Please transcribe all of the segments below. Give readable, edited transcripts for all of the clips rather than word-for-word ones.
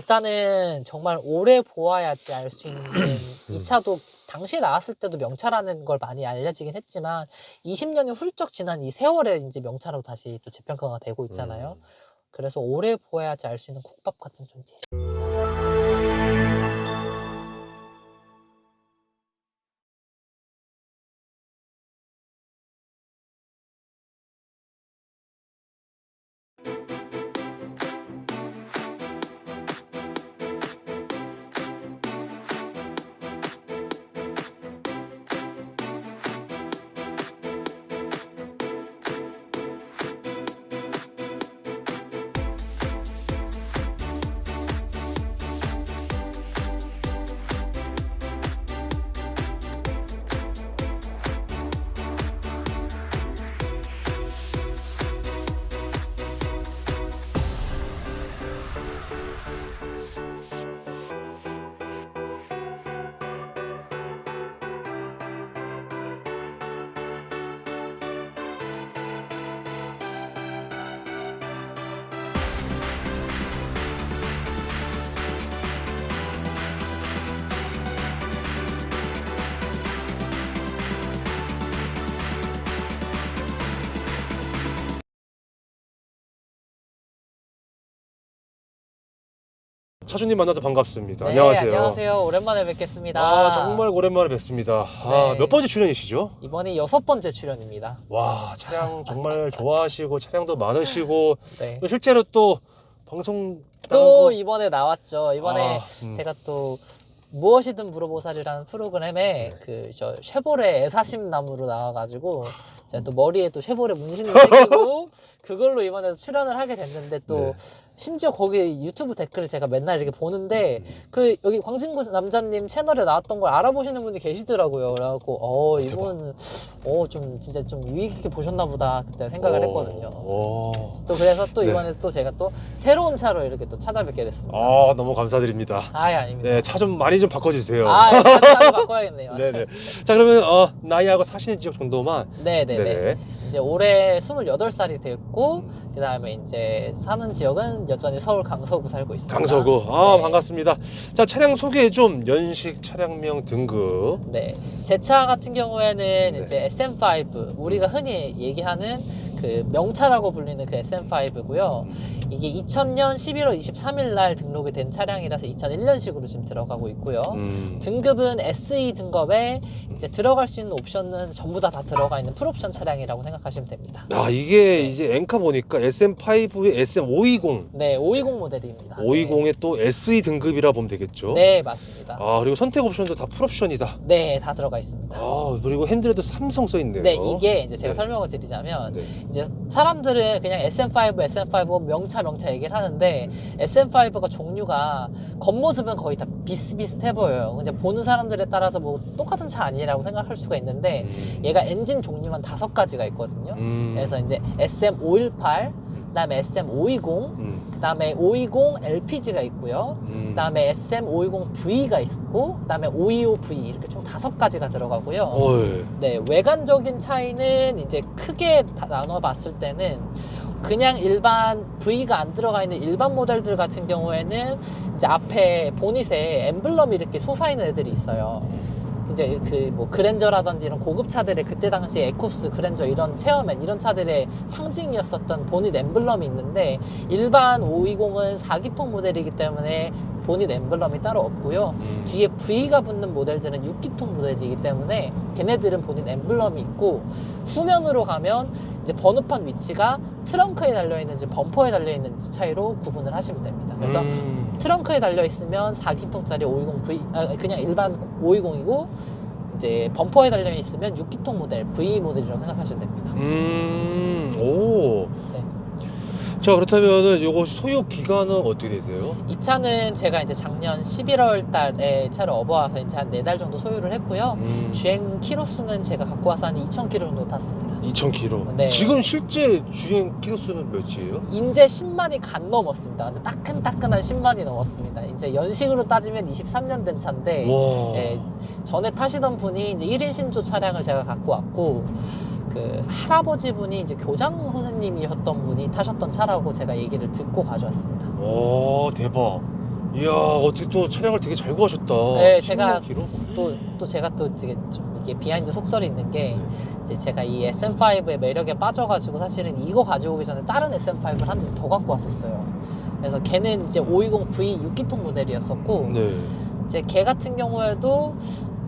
일단은 정말 오래 보아야지 알 수 있는 이 차도 당시에 나왔을 때도 명차라는 걸 많이 알려지긴 했지만 20년이 훌쩍 지난 이 세월에 이제 명차로 다시 또 재평가가 되고 있잖아요. 그래서 오래 보아야지 알 수 있는 국밥 같은 존재. 차주님 만나서 반갑습니다. 네, 안녕하세요. 안녕하세요. 오랜만에 뵙겠습니다. 아, 정말 오랜만에 뵙습니다. 아, 네. 몇 번째 출연이시죠? 이번이 6번째 출연입니다. 와, 차량 정말 좋아하시고 차량도 많으시고 네. 또 실제로 또 방송 또 나간 거- 이번에 나왔죠. 이번에 제가 또 무엇이든 물어보살이라는 프로그램에 그 저 쉐보레 애사심 나무로 나와가지고 제가 또 머리에 또 쉐보레 문신을 새기고 그걸로 이번에 출연을 하게 됐는데 또 네. 심지어 거기 유튜브 댓글을 제가 맨날 이렇게 보는데 그 여기 광진구 남자님 채널에 나왔던 걸 알아보시는 분이 계시더라고요. 그래갖고 이분 좀 진짜 좀 유익 있게 보셨나 보다 그때 생각을 했거든요. 또 그래서 또 네. 이번에 또 제가 또 새로운 차로 이렇게 또 찾아뵙게 됐습니다. 아, 너무 감사드립니다. 아닙니다. 네, 차 좀 많이 좀 바꿔주세요. 자주 바꿔야겠네요. 네네. 자, 그러면 나이하고 사시는 지역 정도만. 네네네. 이제 올해 28살이 됐고 그 다음에 이제 사는 지역은 여전히 서울 강서구 살고 있습니다. 강서구. 네. 반갑습니다. 자, 차량 소개 좀. 연식, 차량명, 등급. 네, 제 차 같은 경우에는 네. 이제 SM5, 우리가 흔히 얘기하는 그 명차라고 불리는 그 SM5고요. 이게 2000년 11월 23일 날 등록이 된 차량이라서 2001년식으로 지금 들어가고 있고요. 등급은 SE 등급에 이제 들어갈 수 있는 옵션은 전부 다 들어가 있는 풀옵션 차량이라고 생각하시면 됩니다. 아, 이게 이제 엔카 보니까 SM5의 SM520. 네, 520 모델입니다. 520의 또 SE 등급이라 보면 되겠죠? 네, 맞습니다. 아, 그리고 선택 옵션도 다 풀옵션이다. 네, 다 들어가 있습니다. 아, 그리고 핸들에도 삼성 써 있네요. 네, 이게 이제 제가 네. 설명을 드리자면 네. 이제 사람들은 그냥 SM5 명차 얘기를 하는데 SM5가 종류가 겉모습은 거의 다 비슷비슷해 보여요. 근데 보는 사람들에 따라서 뭐 똑같은 차 아니라고 생각할 수가 있는데 얘가 엔진 종류만 5가지가 있거든요. 그래서 이제 SM518, 그다음에 SM520, 그다음에 520 LPG가 있고요. 그다음에 SM520V가 있고, 그다음에 525V 이렇게 총 5가지가 들어가고요. 네, 외관적인 차이는 이제 크게 나눠 봤을 때는 그냥 일반 V가 안 들어가 있는 일반 모델들 같은 경우에는 이제 앞에 보닛에 엠블럼이 이렇게 솟아있는 애들이 있어요. 이제 그 뭐 그랜저라든지 이런 고급 차들의 그때 당시에 에쿠스, 그랜저 이런 체어맨 이런 차들의 상징이었었던 보닛 엠블럼이 있는데 일반 520은 4기통 모델이기 때문에 보닛 엠블럼이 따로 없고요. 뒤에 V가 붙는 모델들은 6기통 모델이기 때문에 걔네들은 보닛 엠블럼이 있고 후면으로 가면 이제 번호판 위치가 트렁크에 달려있는지 범퍼에 달려있는지 차이로 구분을 하시면 됩니다. 그래서 트렁크에 달려있으면 4기통짜리 520V, 그냥 일반 520이고 이제 범퍼에 달려있으면 6기통 모델, V 모델이라고 생각하시면 됩니다. 오. 네. 자, 그렇다면은 요거 소유 기간은 어떻게 되세요? 이 차는 제가 이제 작년 11월 달에 차를 업어와서 이제 한 4달 정도 소유를 했고요. 주행 키로수는 제가 갖고 와서 한 2,000km 정도 탔습니다. 2,000km. 네. 지금 실제 주행 키로수는 몇이에요? 이제 10만이 간 넘었습니다. 이제 따끈따끈한 10만이 넘었습니다. 이제 연식으로 따지면 23년 된 차인데 와. 예, 전에 타시던 분이 이제 1인 신조 차량을 제가 갖고 왔고 그 할아버지 분이 이제 교장 선생님이었던 분이 타셨던 차라고 제가 얘기를 듣고 가져왔습니다. 오, 대박. 이야, 어떻게 또 차량을 되게 잘 구하셨다. 네, 제가 16km? 또 제가 또 되게 좀 이게 비하인드 속설이 있는 게 네. 이제 제가 이 SM5의 매력에 빠져가지고 사실은 이거 가져오기 전에 다른 SM5를 한 대 더 갖고 왔었어요. 그래서 걔는 이제 520V 6기통 모델이었었고 네. 이제 걔 같은 경우에도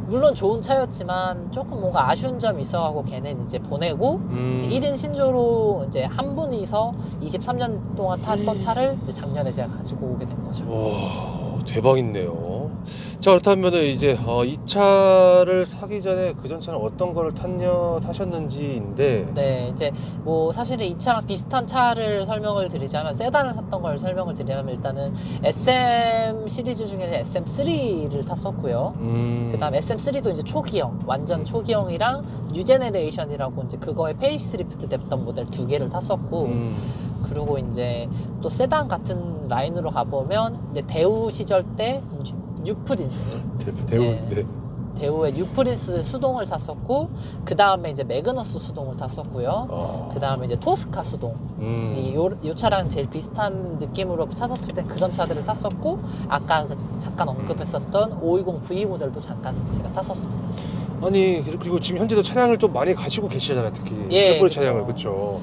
물론 좋은 차였지만 조금 뭔가 아쉬운 점이 있어가지고 걔는 이제 보내고 이제 1인 신조로 이제 한 분이서 23년 동안 탔던 차를 이제 작년에 제가 가지고 오게 된 거죠. 와, 대박 있네요. 자, 그렇다면은 이제 이 차를 사기 전에 그전 차는 어떤 거를 타셨는지인데. 네, 이제 뭐 사실은 이 차랑 비슷한 차를 설명을 드리자면 세단을 탔던 걸 설명을 드리자면 일단은 SM 시리즈 중에서 SM3를 탔었고요. 그다음 SM3도 이제 초기형, 완전 초기형이랑 뉴제네레이션이라고 이제 그거에 페이스리프트 됐던 모델 두 개를 탔었고, 그리고 이제 또 세단 같은 라인으로 가보면 이제 대우 시절 때 뉴프린스, 대우. 네. 네. 대우의 뉴프린스 수동을 탔었고, 그 다음에 이제 매그너스 수동을 탔었고요. 그 다음에 이제 토스카 수동. 이제 요 차랑 제일 비슷한 느낌으로 찾았을 땐 그런 차들을 탔었고, 아까 잠깐 언급했었던 520V 모델도 잠깐 제가 탔었습니다. 아니, 그리고 지금 현재도 차량을 좀 많이 가지고 계시잖아요. 특히 예, 트리플 그쵸. 차량을. 그렇죠.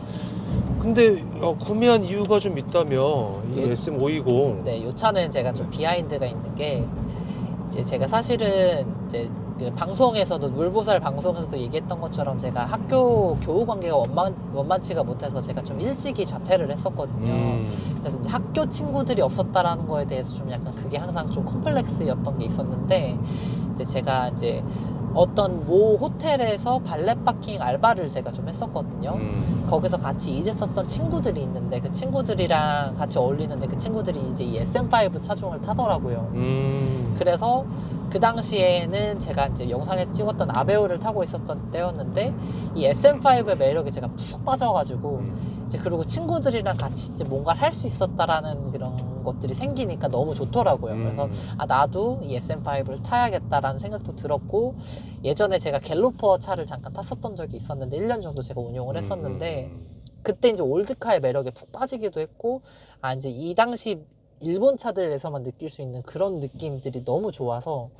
근데 구매한 이유가 좀 있다면 이 예. SM520. 네, 요 차는 제가 좀 비하인드가 있는 게, 이제 제가 사실은 이제 그 방송에서도 물보살 방송에서도 얘기했던 것처럼 제가 학교 교우 관계가 원만치가 못해서 제가 좀 일찍이 자퇴를 했었거든요. 그래서 이제 학교 친구들이 없었다라는 거에 대해서 좀 약간 그게 항상 좀 콤플렉스였던 게 있었는데, 이제 제가 이제 어떤 모 호텔에서 발렛 파킹 알바를 제가 좀 했었거든요. 거기서 같이 일했었던 친구들이 있는데 그 친구들이랑 같이 어울리는데 그 친구들이 이제 이 SM5 차종을 타더라고요. 그래서 그 당시에는 제가 이제 영상에서 찍었던 아베오를 타고 있었던 때였는데 이 SM5의 매력에 제가 푹 빠져가지고 이제 그리고 친구들이랑 같이 이제 뭔가를 할 수 있었다라는 그런 것들이 생기니까 너무 좋더라고요. 그래서 아, 나도 이 SM5를 타야겠다라는 생각도 들었고, 예전에 제가 갤로퍼 차를 잠깐 탔었던 적이 있었는데 1년 정도 제가 운용을 했었는데 그때 이제 올드카의 매력에 푹 빠지기도 했고, 아, 이제 이 당시 일본 차들에서만 느낄 수 있는 그런 느낌들이 너무 좋아서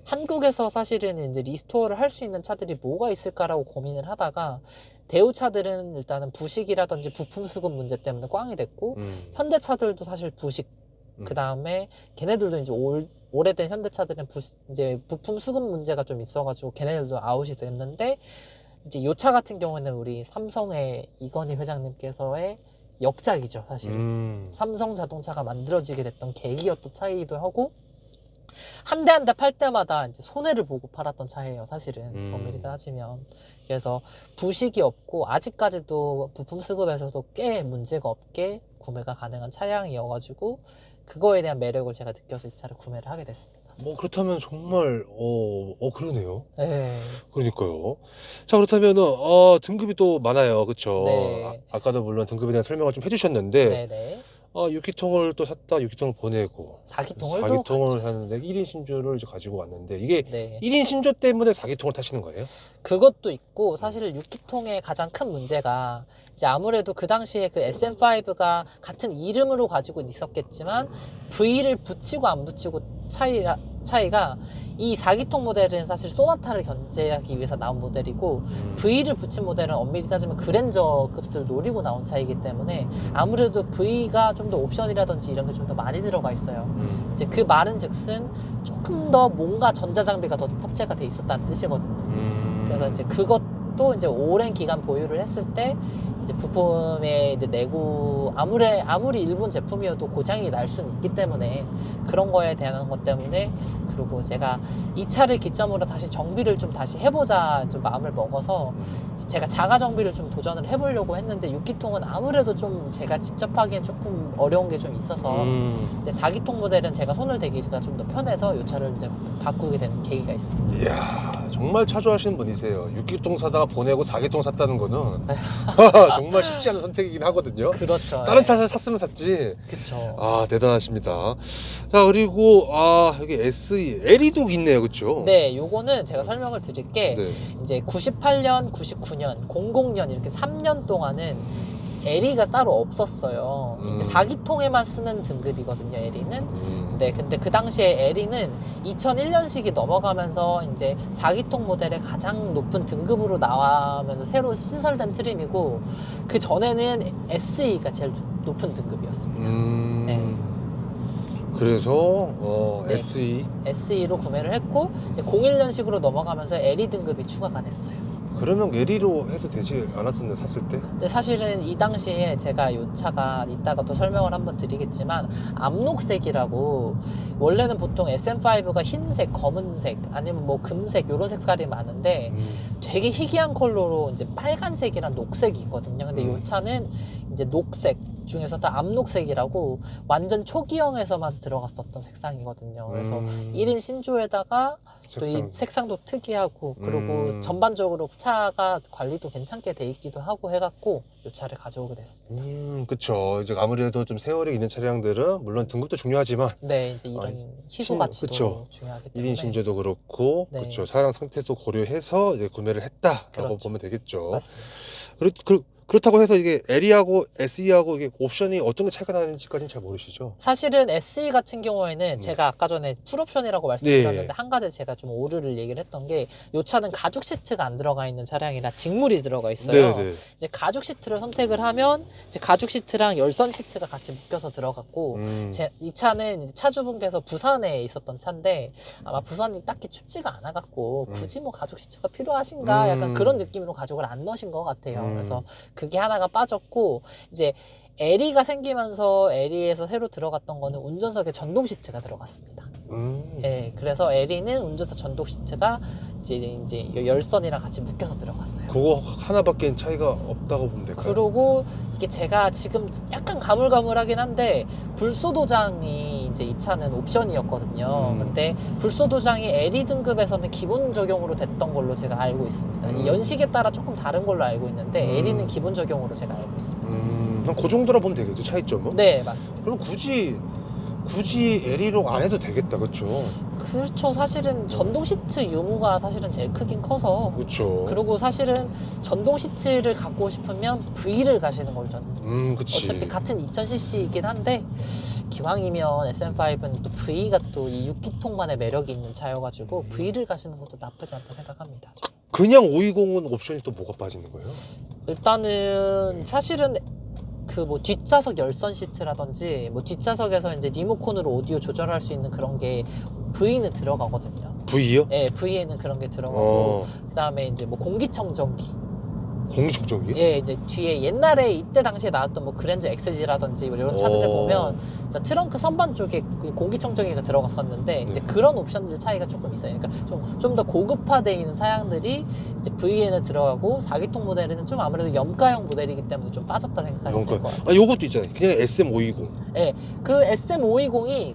한국에서 사실은 이제 리스토어를 할 수 있는 차들이 뭐가 있을까라고 고민을 하다가 대우 차들은 일단은 부식이라든지 부품 수급 문제 때문에 꽝이 됐고, 현대차들도 사실 부식, 그 다음에 걔네들도 이제 오래된 현대차들은 이제 부품 수급 문제가 좀 있어가지고 걔네들도 아웃이 됐는데, 이제 요 차 같은 경우에는 우리 삼성의 이건희 회장님께서의 역작이죠, 사실. 삼성 자동차가 만들어지게 됐던 계기였던 차이기도 하고, 한 대 한 대 팔 때마다 이제 손해를 보고 팔았던 차예요, 사실은. 엄밀히 따지면. 그래서 부식이 없고 아직까지도 부품 수급에서도 꽤 문제가 없게 구매가 가능한 차량이어가지고 그거에 대한 매력을 제가 느껴서 이 차를 구매를 하게 됐습니다. 뭐 그렇다면 정말 그러네요. 네. 그러니까요. 자, 그렇다면은 등급이 또 많아요. 그렇죠? 네. 아까도 물론 등급에 대한 설명을 좀 해주셨는데, 네네. 6기통을 또 샀다, 6기통을 보내고 4기통을 4기통을 샀는데 1인 신조를 이제 가지고 왔는데, 이게 네. 1인 신조 때문에 4기통을 타시는 거예요? 그것도 있고, 사실 6기통의 가장 큰 문제가 이제 아무래도 그 당시에 그 SM5가 같은 이름으로 가지고 있었겠지만 V를 붙이고 안 붙이고 차이가 이 4기통 모델은 사실 소나타를 견제하기 위해서 나온 모델이고, V를 붙인 모델은 엄밀히 따지면 그랜저 급을 노리고 나온 차이기 때문에 아무래도 V가 좀 더 옵션이라든지 이런 게 좀 더 많이 들어가 있어요. 이제 그 말은 즉슨 조금 더 뭔가 전자장비가 더 탑재가 돼 있었다는 뜻이거든요. 그래서 이제 그것도 이제 오랜 기간 보유를 했을 때 이제 부품의 이제 내구, 아무리 일본 제품이어도 고장이 날 수는 있기 때문에 그런 거에 대한 것 때문에, 그리고 제가 이 차를 기점으로 다시 정비를 좀 다시 해보자 좀 마음을 먹어서 제가 자가 정비를 좀 도전을 해보려고 했는데, 6기통은 아무래도 좀 제가 직접 하기엔 조금 어려운 게 좀 있어서 근데 4기통 모델은 제가 손을 대기가 좀 더 편해서 이 차를 이제 바꾸게 된 계기가 있습니다. 이야, 정말 차조하시는 분이세요. 6기통 사다가 보내고 4기통 샀다는 거는 정말 쉽지 않은 선택이긴 하거든요. 그렇죠. 다른 차를 샀으면 샀지. 그쵸. 대단하십니다. 자, 그리고 여기 SE L이도 있네요. 그렇죠? 네, 요거는 제가 설명을 드릴 게 네. 이제 98년, 99년, 00년 이렇게 3년 동안은 에리가 따로 없었어요. 이제 음. 4기통에만 쓰는 등급이거든요, 에리는. 네, 근데 그 당시에 에리는 2001년식이 넘어가면서 이제 4기통 모델의 가장 높은 등급으로 나와면서 새로 신설된 트림이고, 그 전에는 SE가 제일 높은 등급이었습니다. 그래서 네. SE SE로 구매를 했고, 이제 01년식으로 넘어가면서 에리 등급이 추가가 됐어요. 그러면 에리로 해도 되지 않았었나 샀을 때? 근데 사실은 이 당시에 제가 이 차가 이따가 또 설명을 한번 드리겠지만, 암록색이라고, 원래는 보통 SM5가 흰색, 검은색 아니면 뭐 금색 이런 색깔이 많은데 되게 희귀한 컬러로 이제 빨간색이랑 녹색이 있거든요. 근데 이 차는 이제 녹색 중에서도 암록색이라고 완전 초기형에서만 들어갔었던 색상이거든요. 그래서 1인 신조에다가 또 이 색상도 특이하고, 그리고 전반적으로 차가 관리도 괜찮게 돼 있기도 하고 해갖고 이 차를 가져오게 됐습니다. 그쵸. 이제 아무래도 좀 세월이 있는 차량들은 물론 등급도 중요하지만 네, 이제 이런 희소 가치도 그쵸. 중요하기 때문에. 1인 신조도 그렇고, 네. 그쵸. 차량 상태도 고려해서 이제 구매를 했다라고 그렇죠. 보면 되겠죠. 맞습니다. 그렇다고 해서 이게 L하고 SE하고 이게 옵션이 어떤 게 차이가 나는지까지는 잘 모르시죠? 사실은 SE 같은 경우에는 제가 아까 전에 풀옵션이라고 말씀드렸는데, 네. 한 가지 제가 좀 오류를 얘기를 했던 게, 이 차는 가죽 시트가 안 들어가 있는 차량이라 직물이 들어가 있어요. 네네. 이제 가죽 시트를 선택을 하면 이제 가죽 시트랑 열선 시트가 같이 묶여서 들어갔고, 이 차는 이제 차주분께서 부산에 있었던 차인데 아마 부산이 딱히 춥지가 않아갖고 굳이 뭐 가죽 시트가 필요하신가 약간 그런 느낌으로 가죽을 안 넣으신 것 같아요. 그래서 그게 하나가 빠졌고, 이제 에리가 생기면서 에리에서 새로 들어갔던 거는 운전석에 전동 시트가 들어갔습니다. 네, 그래서 에리는 운전석 전동 시트가 이제 열선이랑 같이 묶여서 들어갔어요. 그거 하나밖에 차이가 없다고 보면 될까요? 그리고 이게 제가 지금 약간 가물가물하긴 한데, 불소 도장이 이제 이 차는 옵션이었거든요. 근데 불소 도장이 에리 등급에서는 기본 적용으로 됐던 걸로 제가 알고 있습니다. 이 연식에 따라 조금 다른 걸로 알고 있는데 에리는 기본 적용으로 제가 알고 있습니다. 그럼 그 정도로 보면 되겠죠, 차이점은? 네, 맞습니다. 그럼 굳이 L이로 안 해도 되겠다, 그렇죠? 그렇죠. 사실은 전동 시트 유무가 사실은 제일 크긴 커서. 그렇죠. 그리고 사실은 전동 시트를 갖고 싶으면 V를 가시는 걸 저는. 그치. 어차피 같은 2000cc이긴 한데, 기왕이면 SM5는 또 V가 또 이 6기통만의 매력이 있는 차여가지고 V를 가시는 것도 나쁘지 않다 생각합니다. 그냥 520은 옵션이 또 뭐가 빠지는 거예요? 일단은 사실은 그 뭐 뒷좌석 열선 시트라든지 뭐 뒷좌석에서 이제 리모컨으로 오디오 조절할 수 있는 그런 게 V는 들어가거든요. V요? 네, V에는 그런 게 들어가고, 그다음에 이제 뭐 공기청정기. 공기청정기? 예, 이제 뒤에 옛날에 이때 당시에 나왔던 뭐 그랜저 XG라든지 뭐 이런 차들을 보면 트렁크 선반 쪽에 그 공기청정기가 들어갔었는데, 이제 그런 옵션들 차이가 조금 있어요. 그러니까 좀 더 고급화되어 있는 사양들이 이제 V에는 들어가고, 4기통 모델에는 좀 아무래도 염가형 모델이기 때문에 좀 빠졌다 생각하시면 될 것 같아요. 요것도 있잖아요. 그냥 SM520. 예, 그 SM520이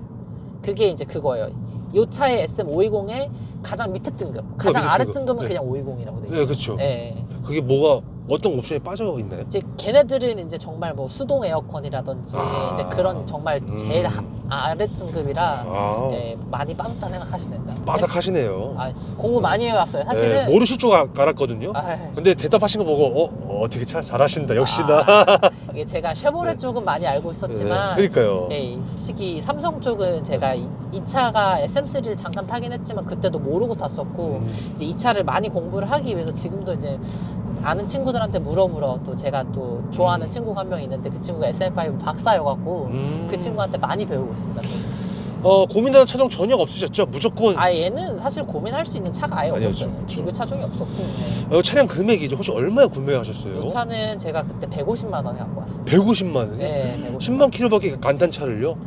그게 이제 그거예요. 이 차의 SM520의 가장 밑에 등급, 가장 밑에 아래 등급. 등급은 네. 그냥 520이라고 돼 있어요. 네, 그렇죠. 예. 그게 뭐가 어떤 옵션이 빠져 있나요? 이제 걔네들은 이제 정말 뭐 수동 에어컨이라든지 이제 그런 정말 제일 아래 등급이라 예, 많이 빠졌다 생각하시면 된다. 빠삭하시네요. 공부 많이 해왔어요. 사실은. 네, 모르실 줄 알았거든요. 근데 대답하신 거 보고 어떻게 차 잘하신다, 역시나. 이게 제가 쉐보레 쪽은 많이 알고 있었지만, 그러니까요. 예, 솔직히 삼성 쪽은 제가 이 차가 SM3를 잠깐 타긴 했지만 그때도 모르고 탔었고, 이제 이 차를 많이 공부를 하기 위해서 지금도 이제 아는 친구들한테 물어 또 제가 또 좋아하는 친구가 한 명 있는데, 그 친구가 SM5 박사여갖고 그 친구한테 많이 배우고 있습니다. 고민하는 차종 전혀 없으셨죠? 무조건. 얘는 사실 고민할 수 있는 차가 아예 아니었죠. 없었어요. 비교 차종이 없었고. 차량 금액이 혹시 얼마에 구매하셨어요? 이 차는 제가 그때 150만 원에 갖고 왔습니다. 150만 원이요? 네, 10만 킬로밖에 안 탄 차를요?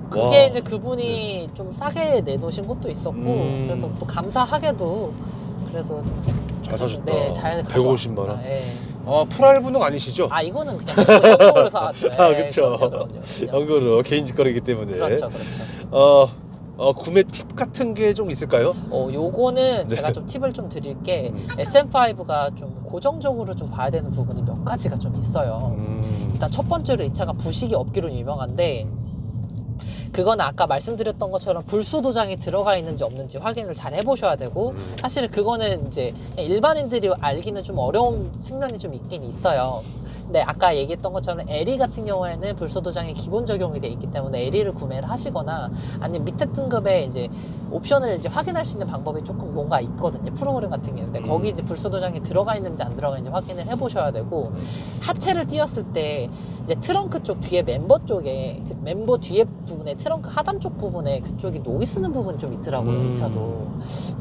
그게 와. 이제 그분이 좀 싸게 내놓으신 것도 있었고, 그래서 또 감사하게도 그래도 잘 사셨다. 네, 잘 150만 원. 예. 풀알분홍 아니시죠? 이거는 그냥 저렴으로 사왔죠. 그쵸. 그럼요. 연거로 개인 직거래이기 때문에. 그렇죠. 구매 팁 같은 게 좀 있을까요? 요거는 네. 제가 좀 팁을 좀 드릴 게, SM5가 좀 고정적으로 좀 봐야 되는 부분이 몇 가지가 좀 있어요. 일단 첫 번째로 이 차가 부식이 없기로 유명한데, 그건 아까 말씀드렸던 것처럼 불소 도장이 들어가 있는지 없는지 확인을 잘 해보셔야 되고, 사실 그거는 이제 일반인들이 알기는 좀 어려운 측면이 좀 있긴 있어요. 근데 아까 얘기했던 것처럼 LE 같은 경우에는 불소 도장이 기본 적용이 돼 있기 때문에 LE를 구매를 하시거나 아니면 밑에 등급의 이제 옵션을 이제 확인할 수 있는 방법이 조금 뭔가 있거든요. 프로그램 같은 게 있는데 거기 이제 불소 도장이 들어가 있는지 안 들어가 있는지 확인을 해보셔야 되고, 하체를 띄웠을 때 이제 트렁크 쪽 뒤에 멤버 쪽에 그 멤버 뒤에 부분에 트렁크 하단 쪽 부분에 그쪽이 녹이 쓰는 부분이 좀 있더라고요. 이 차도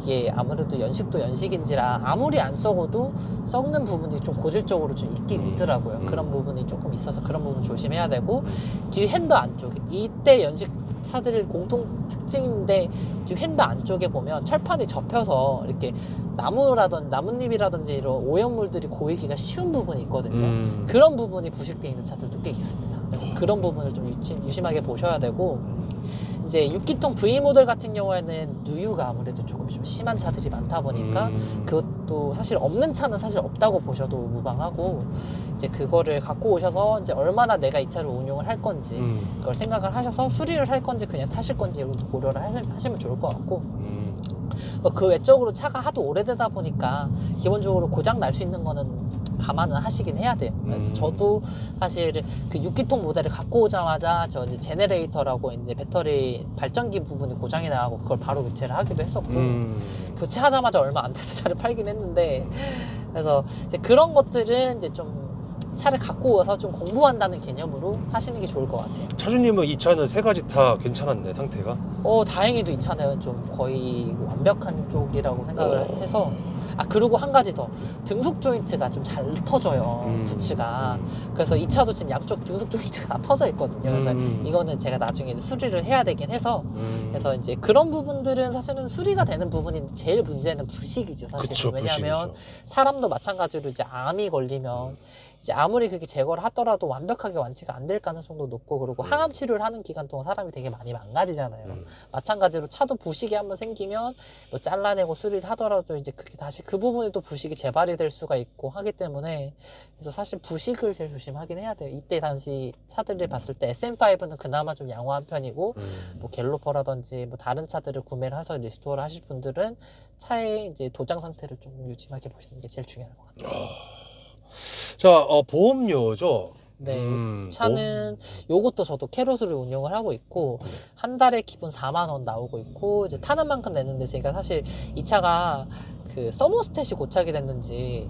이게 아무래도 연식도 연식인지라 아무리 안 썩어도 썩는 부분이 좀 고질적으로 좀 있긴 있더라고요. 그런 부분이 조금 있어서 그런 부분 조심해야 되고, 뒤 핸드 안쪽에 이때 연식 차들 공통 특징인데 뒤 핸드 안쪽에 보면 철판이 접혀서 이렇게 나뭇잎이라든지 이런 오염물들이 고이기가 쉬운 부분이 있거든요. 그런 부분이 부식되어 있는 차들도 꽤 있습니다. 그래서 그런 부분을 좀 유심하게 보셔야 되고, 이제 6기통 V 모델 같은 경우에는 누유가 아무래도 조금 좀 심한 차들이 많다 보니까 그것도 사실 없는 차는 사실 없다고 보셔도 무방하고, 이제 그거를 갖고 오셔서 이제 얼마나 내가 이 차를 운용을 할 건지 그걸 생각을 하셔서 수리를 할 건지 그냥 타실 건지 이런 고려를 하시면 좋을 것 같고, 그 외적으로 차가 하도 오래되다 보니까 기본적으로 고장 날 수 있는 거는 감안은 하시긴 해야 돼요. 그래서 저도 사실 그 6기통 모델을 갖고 오자마자 저 이제 제네레이터라고 이제 배터리 발전기 부분이 고장이 나고 그걸 바로 교체를 하기도 했었고, 교체하자마자 얼마 안 돼서 차를 팔긴 했는데, 그래서 이제 그런 것들은 이제 좀 차를 갖고 와서 좀 공부한다는 개념으로 하시는 게 좋을 것 같아요. 차주님은 이 차는 세 가지 다 괜찮았네, 상태가? 다행히도 이 차는 좀 거의 완벽한 쪽이라고 생각을 해서. 그리고 한 가지 더, 등속 조인트가 좀 잘 터져요, 부츠가. 그래서 이 차도 지금 양쪽 등속 조인트가 다 터져 있거든요. 그래서 이거는 제가 나중에 이제 수리를 해야 되긴 해서, 그래서 이제 그런 부분들은 사실은 수리가 되는 부분인데 제일 문제는 부식이죠, 사실은. 그쵸, 왜냐하면 부식이죠. 사람도 마찬가지로 이제 암이 걸리면 이제 아무리 그렇게 제거를 하더라도 완벽하게 완치가 안 될 가능성도 높고, 그리고 항암 치료를 하는 기간 동안 사람이 되게 많이 망가지잖아요. 마찬가지로 차도 부식이 한번 생기면 뭐 잘라내고 수리를 하더라도 이제 그게 다시 그 부분에 또 부식이 재발이 될 수가 있고 하기 때문에, 그래서 사실 부식을 제일 조심하긴 해야 돼요. 이때 당시 차들을 봤을 때 SM5는 그나마 좀 양호한 편이고, 뭐 갤로퍼라든지 뭐 다른 차들을 구매를 해서 리스토어를 하실 분들은 차의 이제 도장 상태를 좀 유심하게 보시는 게 제일 중요한 것 같아요. 자, 보험료죠? 네, 차는 요것도 저도 캐롯으로 운영을 하고 있고, 한 달에 기본 4만 원 나오고 있고, 이제 타는 만큼 내는데, 제가 사실 이 차가 그 서머스탯이 고착이 됐는지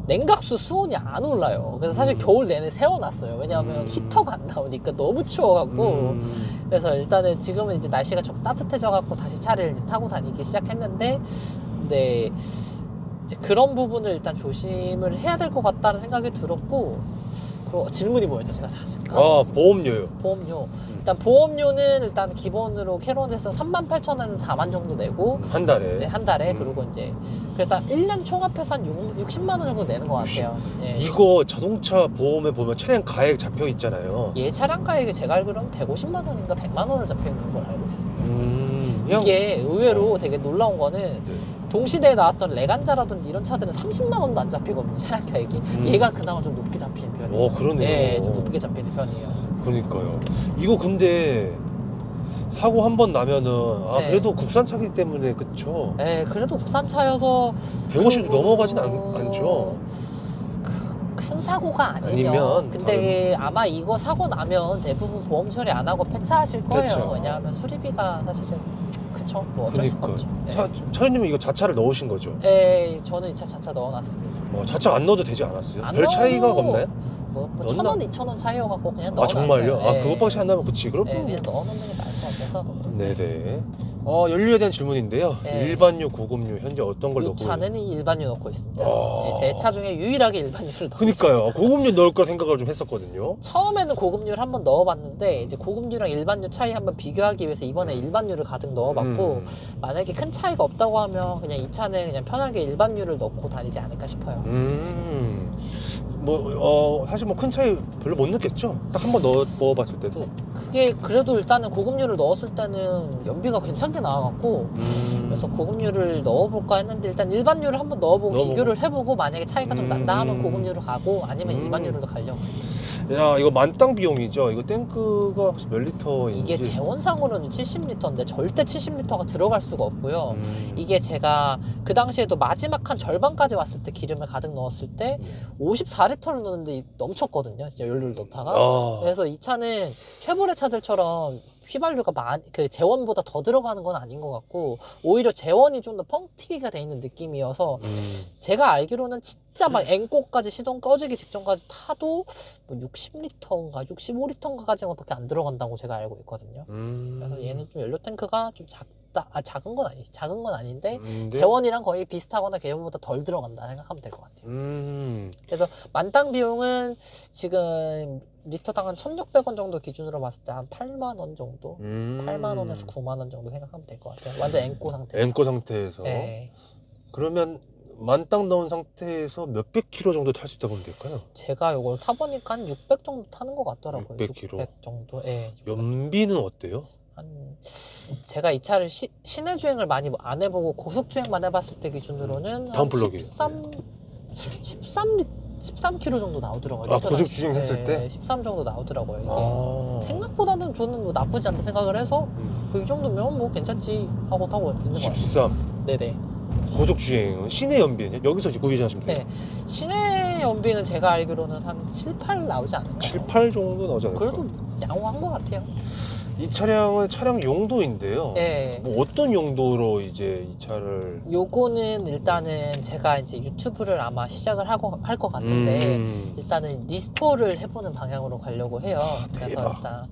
냉각수 수온이 안 올라요. 그래서 사실 겨울 내내 세워놨어요. 왜냐하면 히터가 안 나오니까 너무 추워갖고. 그래서 일단은 지금은 이제 날씨가 좀 따뜻해져갖고 다시 차를 이제 타고 다니기 시작했는데, 근데 이제 그런 부분을 일단 조심을 해야 될 것 같다는 생각이 들었고, 그리고 질문이 뭐였죠? 제가 사실 보험료요. 보험료. 일단 보험료는 일단 기본으로 캐롯에서 38,000원, 4만 정도 내고, 한 달에? 네, 한 달에. 그리고 이제 그래서 1년 총합해서 한 60만 원 정도 내는 것 같아요. 예. 이거 자동차 보험에 보면 차량 가액 잡혀 있잖아요. 예, 차량 가액이 제가 알기로는 150만 원인가 100만 원을 잡혀 있는 걸 알고 있습니다. 그냥 이게 의외로 되게 놀라운 거는 동시대에 나왔던 레간자라든지 이런 차들은 30만 원도 안 잡히거든요, 차량 가액이. 얘가 그나마 좀 높게 잡히는 편이에요. 그러네요. 네, 좀 높게 잡히는 편이에요. 그러니까요. 이거 근데 사고 한 번 나면은 네. 그래도 국산차기 때문에, 그쵸? 네, 그래도 국산차여서 150 그리고 넘어가진 않죠? 큰 사고가 아니면, 아니면 근데 아마 이거 사고 나면 대부분 보험 처리 안 하고 폐차하실 거예요. 그쵸. 왜냐하면 수리비가 사실은 그쵸, 뭐 어쩔 수가 그러니까 없죠. 네. 차주님은 이거 자차를 넣으신 거죠? 네, 저는 이 차 자차 넣어놨습니다. 자차 안 넣어도 되지 않았어요? 안 별 차이가 넣어도 없나요? 뭐 넣었나? 1,000원, 2,000원 차이여갖고 그냥 넣어놨어요. 정말요? 네. 그것밖에 안 나면 그치. 그럼 네, 그냥 넣어놓는 게 나을 것 같아서. 네네. 연료에 대한 질문인데요. 네. 일반유, 고급유 현재 어떤 걸 이 넣고 차는 일반유 넣고 있습니다. 아. 네, 제 차 중에 유일하게 일반유를 넣고 그니까요. 고급유 넣을 거 생각을 좀 했었거든요. 처음에는 고급유를 한번 넣어봤는데, 이제 고급유랑 일반유 차이 한번 비교하기 위해서 이번에 일반유를 가득 넣어봤고, 만약에 큰 차이가 없다고 하면 그냥 이 차는 그냥 편하게 일반유를 넣고 다니지 않을까 싶어요. 사실 큰 차이 별로 못 느꼈죠. 딱 한 번 넣어봤을 때도. 그게 그래도 일단은 고급유를 넣었을 때는 연비가 괜찮게 비싼 게 나와갖고 그래서 고급류를 넣어볼까 했는데 일단 일반류를 한번 넣어보고 비교를 해보고 만약에 차이가 좀 난다 하면 고급류로 가고 아니면 일반류로도 가려고. 야, 이거 만땅 비용이죠. 이거 탱크가 혹시 몇 리터인지? 이게 재원상으로는 70리터인데 절대 70리터가 들어갈 수가 없고요. 이게 제가 그 당시에도 마지막 한 절반까지 왔을 때 기름을 가득 넣었을 때 54리터를 넣었는데 넘쳤거든요. 연료를 넣다가. 그래서 이 차는 쉐보레 차들처럼 휘발유가 그 재원보다 더 들어가는 건 아닌 것 같고 오히려 재원이 좀 더 뻥튀기가 돼 있는 느낌이어서 제가 알기로는 진짜 막 앵꼬까지 시동 꺼지기 직전까지 타도 뭐 60리터인가 65리터인가까지밖에 안 들어간다고 제가 알고 있거든요. 그래서 얘는 좀 연료 탱크가 좀 작은 건 아니지. 작은 건 아닌데 재원이랑 거의 비슷하거나 개원보다 덜 들어간다 생각하면 될 것 같아요. 그래서 만땅 비용은 지금 리터당 한 1,600원 정도 기준으로 봤을 때 한 8만 원 정도, 8만 원에서 9만 원 정도 생각하면 될 것 같아요. 완전 앵꼬 상태에서. 앵꼬 상태에서. 네. 그러면 만땅 넣은 상태에서 몇백 킬로 정도 탈 수 있다고 보면 될까요? 제가 이걸 타보니까 한 600 정도 타는 것 같더라고요. 600 킬로. 600 정도. 예. 연비는 어때요? 제가 이 차를 시내 주행을 많이 안 해보고 고속 주행만 해봤을 때 기준으로는 다운 플러그. 13km 정도 나오더라고요. 아, 고속 주행했을 때? 13 정도 나오더라고요. 이게. 생각보다는 저는 뭐 나쁘지 않다 생각을 해서 이 정도면 뭐 괜찮지 하고 타고 있는 것 같아요. 13. 네네. 고속 주행 시내 연비는요? 여기서 이제 구매하시면 돼요. 네. 시내 연비는 제가 알기로는 한 7, 8 나오지 않을까요? 7, 8 정도 나오지 않을까? 그래도 양호한 것 같아요. 이 차량은 차량 용도인데요. 네. 뭐 어떤 용도로 이제 이 차를 요거는 일단은 제가 이제 유튜브를 아마 시작을 할 것 같은데 일단은 리스토어를 해보는 방향으로 가려고 해요. 그래서 대박. 일단